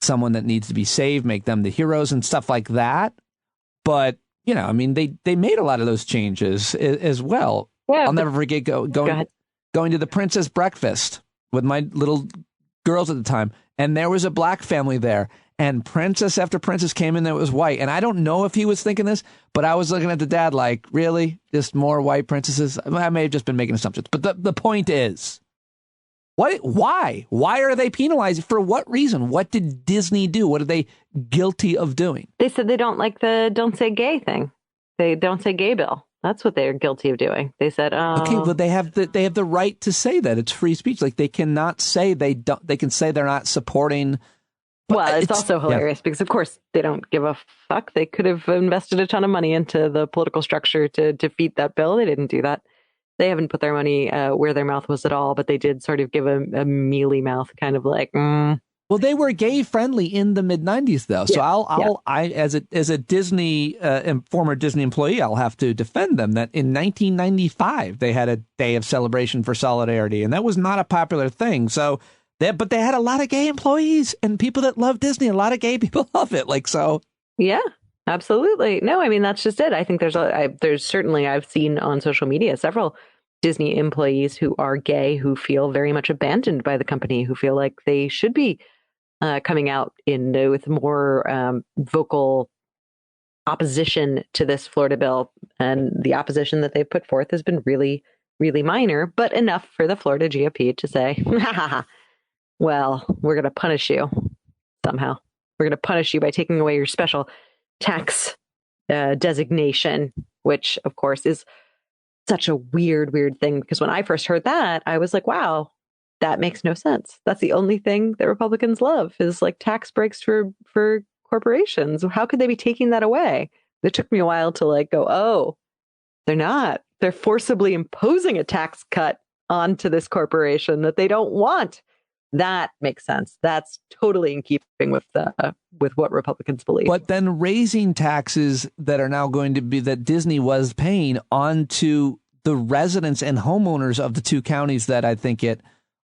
someone that needs to be saved, make them the heroes and stuff like that. But, they made a lot of those changes as well. Yeah, I'll never forget going to the Princess Breakfast with my little girls at the time. And there was a black family there. And princess after princess came in that was white. And I don't know if he was thinking this, but I was looking at the dad like, really? Just more white princesses? I may have just been making assumptions. But the point is, why? Why are they penalizing? For what reason? What did Disney do? What are they guilty of doing? They said they don't like the don't say gay thing. They don't say gay bill. That's what they're guilty of doing. They said, "Oh, okay, but they have the right to say that. It's free speech. Like they cannot say they don't. They can say they're not supporting Well, it's also hilarious because, of course, they don't give a fuck. They could have invested a ton of money into the political structure to defeat that bill. They didn't do that. They haven't put their money where their mouth was at all, but they did sort of give a mealy mouth kind of like, Well, they were gay friendly in the mid 90s, though. So I, as a Disney, former Disney employee, I'll have to defend them that in 1995, they had a day of celebration for solidarity, and that was not a popular thing. So but they had a lot of gay employees and people that love Disney. A lot of gay people love it. Yeah, absolutely. No, I mean, that's just it. I think there's certainly, I've seen on social media several Disney employees who are gay, who feel very much abandoned by the company, who feel like they should be coming out with more vocal opposition to this Florida bill. And the opposition that they've put forth has been really, really minor, but enough for the Florida GOP to say, well, we're going to punish you somehow. We're going to punish you by taking away your special tax designation, which, of course, is such a weird thing. Because when I first heard that, I was like, wow, that makes no sense. That's the only thing that Republicans love is like tax breaks for corporations. How could they be taking that away? It took me a while to go, oh, they're not. They're forcibly imposing a tax cut onto this corporation that they don't want. That makes sense. That's totally in keeping with what Republicans believe. But then raising taxes that are now going to be that Disney was paying onto the residents and homeowners of the two counties that I think it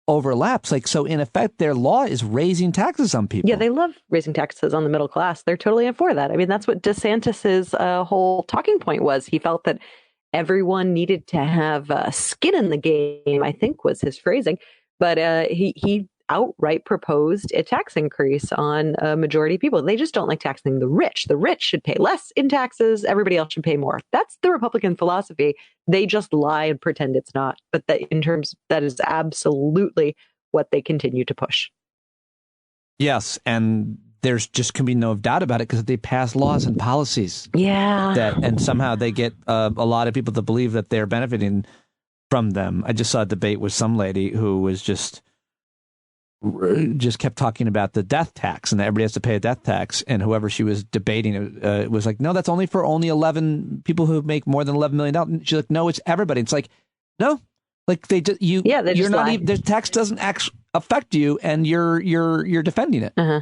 overlaps. So in effect, their law is raising taxes on people. Yeah, they love raising taxes on the middle class. They're totally for that. I mean, that's what DeSantis's whole talking point was. He felt that everyone needed to have skin in the game, I think was his phrasing. But he outright proposed a tax increase on a majority of people. They just don't like taxing the rich. The rich should pay less in taxes. Everybody else should pay more. That's the Republican philosophy. They just lie and pretend it's not. But that is absolutely what they continue to push. Yes, and there's just can be no doubt about it because they pass laws and policies. Yeah. And somehow they get a lot of people to believe that they're benefiting from them. I just saw a debate with some lady who was just kept talking about the death tax and that everybody has to pay a death tax. And whoever she was debating, it was like, no, that's only for 11 people who make more than $11 million. She's like, no, it's everybody. It's like, no, they just, you're not even, the tax doesn't actually affect you and you're defending it. Uh-huh.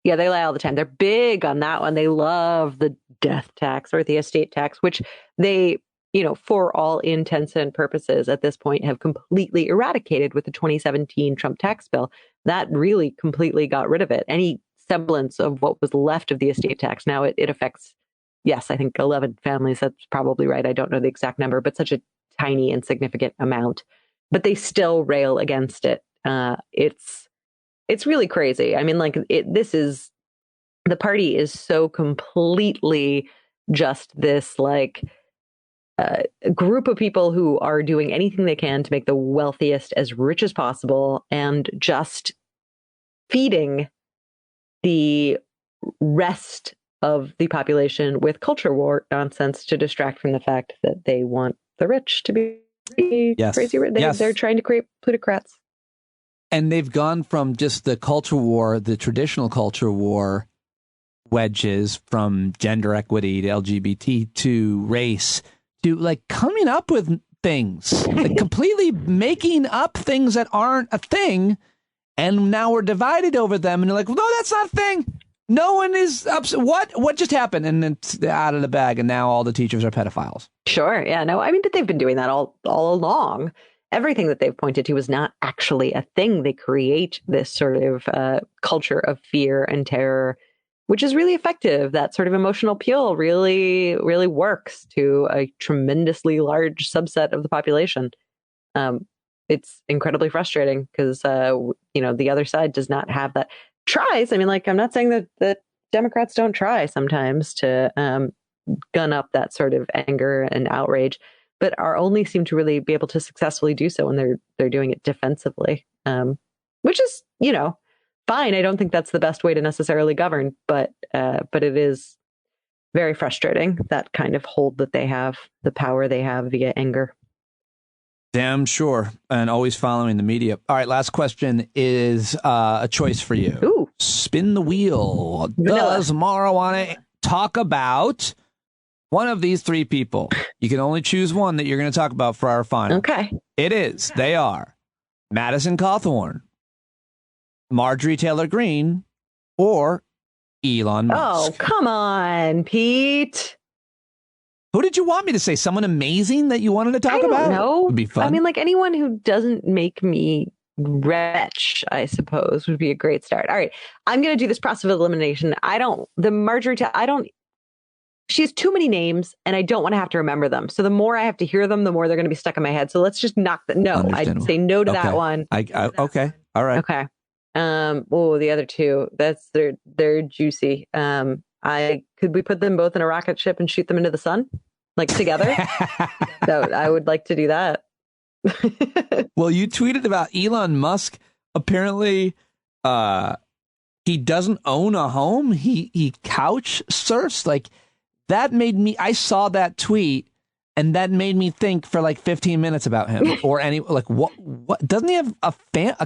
Yeah, they lie all the time. They're big on that one. They love the death tax or the estate tax, which they, for all intents and purposes at this point have completely eradicated with the 2017 Trump tax bill. That really completely got rid of it. Any semblance of what was left of the estate tax. Now it affects, yes, I think 11 families. That's probably right. I don't know the exact number, but such a tiny, insignificant amount. But they still rail against it. It's really crazy. I mean, the party is so completely just this a group of people who are doing anything they can to make the wealthiest as rich as possible and just feeding the rest of the population with culture war nonsense to distract from the fact that they want the rich to be crazy rich. They're trying to create plutocrats. And they've gone from just the culture war, the traditional culture war wedges from gender equity to LGBT to race to coming up with things, completely making up things that aren't a thing. And now we're divided over them. And you're like, no, that's not a thing. No one is upset. What just happened? And it's out of the bag. And now all the teachers are pedophiles. Sure. Yeah, no, I mean, but they've been doing that all along. Everything that they've pointed to was not actually a thing. They create this sort of culture of fear and terror, which is really effective. That sort of emotional appeal really, really works to a tremendously large subset of the population. It's incredibly frustrating because, the other side does not have that. Tries. I mean, I'm not saying that Democrats don't try sometimes to gun up that sort of anger and outrage, but only seem to really be able to successfully do so when they're doing it defensively, which is, fine. I don't think that's the best way to necessarily govern, but it is very frustrating, that kind of hold that they have, the power they have via anger. Damn sure. And always following the media. All right. Last question is a choice for you. Ooh. spin the wheel. Does Maura want to talk about one of these three people? You can only choose one that you're going to talk about for our final. Okay. They are Madison Cawthorn, Marjorie Taylor Greene, or Elon Musk. Oh, come on, Pete. Who did you want me to say? Someone amazing that you wanted to talk about? No, would be fun. I mean, like anyone who doesn't make me wretch, I suppose, would be a great start. All right, I'm going to do this process of elimination. She has too many names, and I don't want to have to remember them. So the more I have to heir them, the more they're going to be stuck in my head. So let's just knock that. No, I'd say no to that one. Okay. All right. Okay. The other two, they're juicy. Could we put them both in a rocket ship and shoot them into the sun, like together? So I would like to do that. Well, you tweeted about Elon Musk. Apparently, he doesn't own a home. He couch surfs. Like that made me. I saw that tweet, and that made me think for like 15 minutes about him. Or what? Doesn't he have a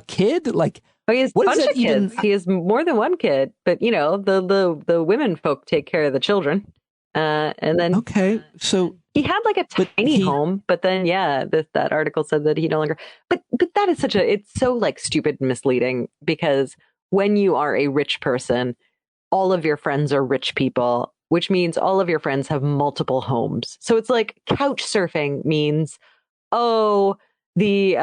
kid? Like. Oh, he has a bunch of kids. He has more than one kid, but the women folk take care of the children. And then so he had like a tiny home, but then that article said that he no longer. But that is it's so like stupid and misleading, because when you are a rich person, all of your friends are rich people, which means all of your friends have multiple homes. So it's like couch surfing means, the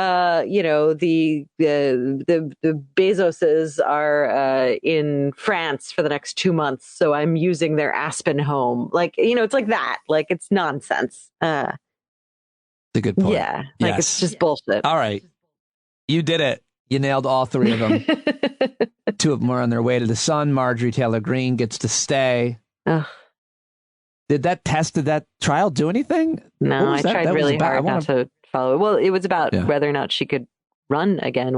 Bezoses are in France for the next 2 months, so I'm using their Aspen home. Like, it's like that. Like, it's nonsense. That's a good point. Yeah, it's just bullshit. All right, you did it. You nailed all three of them. Two of them are on their way to the sun. Marjorie Taylor Greene gets to stay. Ugh. Did that trial do anything? No, I tried really hard not to follow it. Well, it was about whether or not she could run again,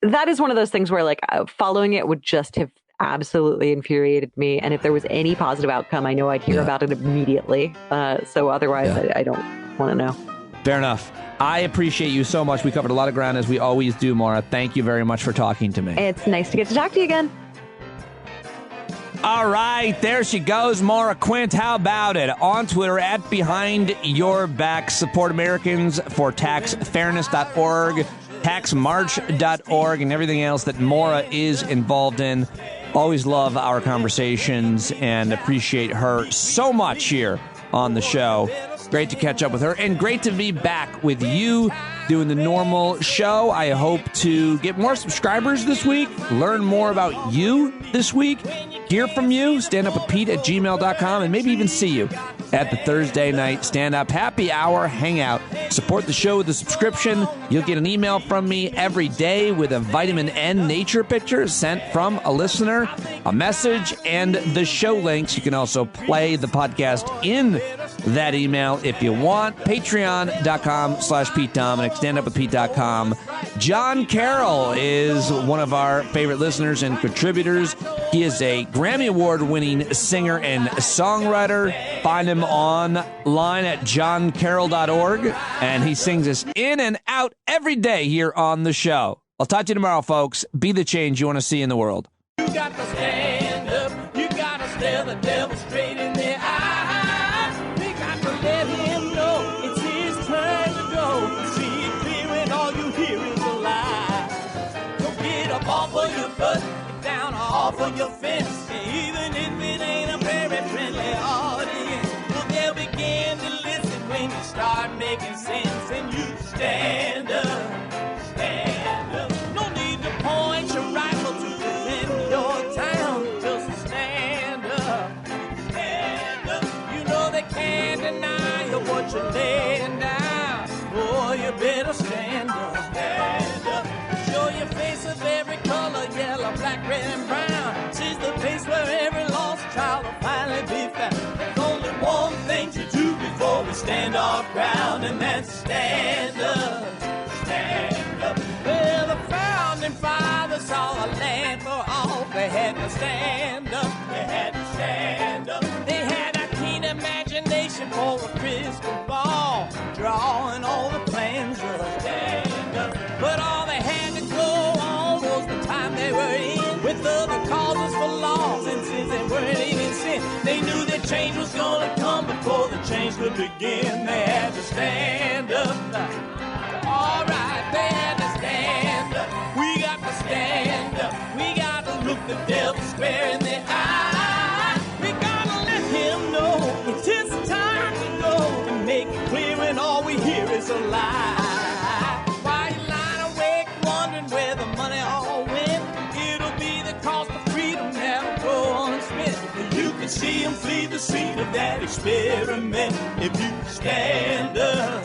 that is one of those things where like following it would just have absolutely infuriated me. And if there was any positive outcome, I know I'd hear about it immediately. So otherwise, I don't want to know. Fair enough. I appreciate you so much. We covered a lot of ground, as we always do, Maura. Thank you very much for talking to me. It's nice to get to talk to you again. All right, there she goes, Maura Quint. How about it? On Twitter, @BehindYourBack. Support Americans for TaxFairness.org, TaxMarch.org, and everything else that Maura is involved in. Always love our conversations and appreciate her so much here on the show. Great to catch up with her, and great to be back with you doing the normal show. I hope to get more subscribers this week, learn more about you this week, hear from you, standupwithpete@gmail.com, and maybe even see you at the Thursday night stand-up happy hour hangout. Support the show with a subscription. You'll get an email from me every day with a vitamin N nature picture sent from a listener, a message, and the show links. You can also play the podcast in that email if you want. Patreon.com/Pete Dominic, standupwithpete.com. John Carroll is one of our favorite listeners and contributors. He is a Grammy Award-winning singer and songwriter. Find him online at johncarroll.org, and he sings us in and out every day here on the show. I'll talk to you tomorrow, folks. Be the change you want to see in the world. You got to stand up. You got to stare the devil straight in the eye. We got to let him know it's his turn to go. See it clear when all you hear is a lie. So get up off of your butt, get down off of your fence. Even if it ain't a very friendly audience, well, they'll begin to listen when you start making sense. And you stand up, stand up. No need to point your rifle to defend your town. Just stand up, stand up. You know they can't deny you what you're laying down. Boy, you better stand up, stand up. Show your face of every color, yellow, black, red, and brown. She's the place where every lost child will finally be found. There's only one thing to do before we stand our ground, and that's stand up, stand up. Well, the founding fathers saw a land for all. They had to stand up, they had to stand up. They had a keen imagination for a crystal ball, drawing all the plans of stand up. But all they had to go on was the time they were as other causes for laws, and since they weren't even sin, they knew that change was gonna come before the change could begin. They had to stand up. All right, they had to stand up. We got to stand up. We got to look the devil square in the eye. We gotta let him know it's his time to go and make it clear when all we hear is a lie. Why you lying awake wondering where the money all went? It'll be the cost of freedom that'll go unspent. You can see him flee the scene of that experiment if you stand up.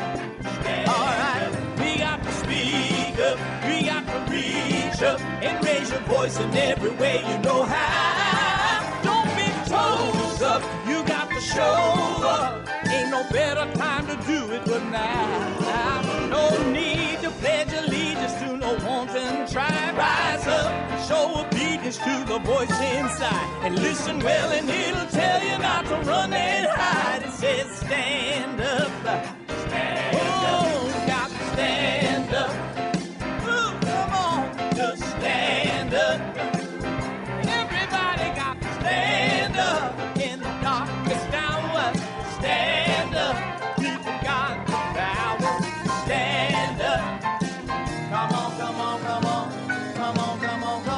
All right, we got to speak up. We got to reach up and raise your voice in every way you know how. Don't be toes up. You got to show up. Ain't no better time to do it but now. No need to pledge allegiance to no wanton tribe. Rise up and show obedience to the voice inside. And listen well and it'll tell you not to run and hide. It says stand up. Stand up. Got to stand up. Ooh, come on, just stand up. Everybody got to stand up in the darkest hour. Stand up. People got the power. Stand up. Come on, come on, come on. Come on, come on, come on.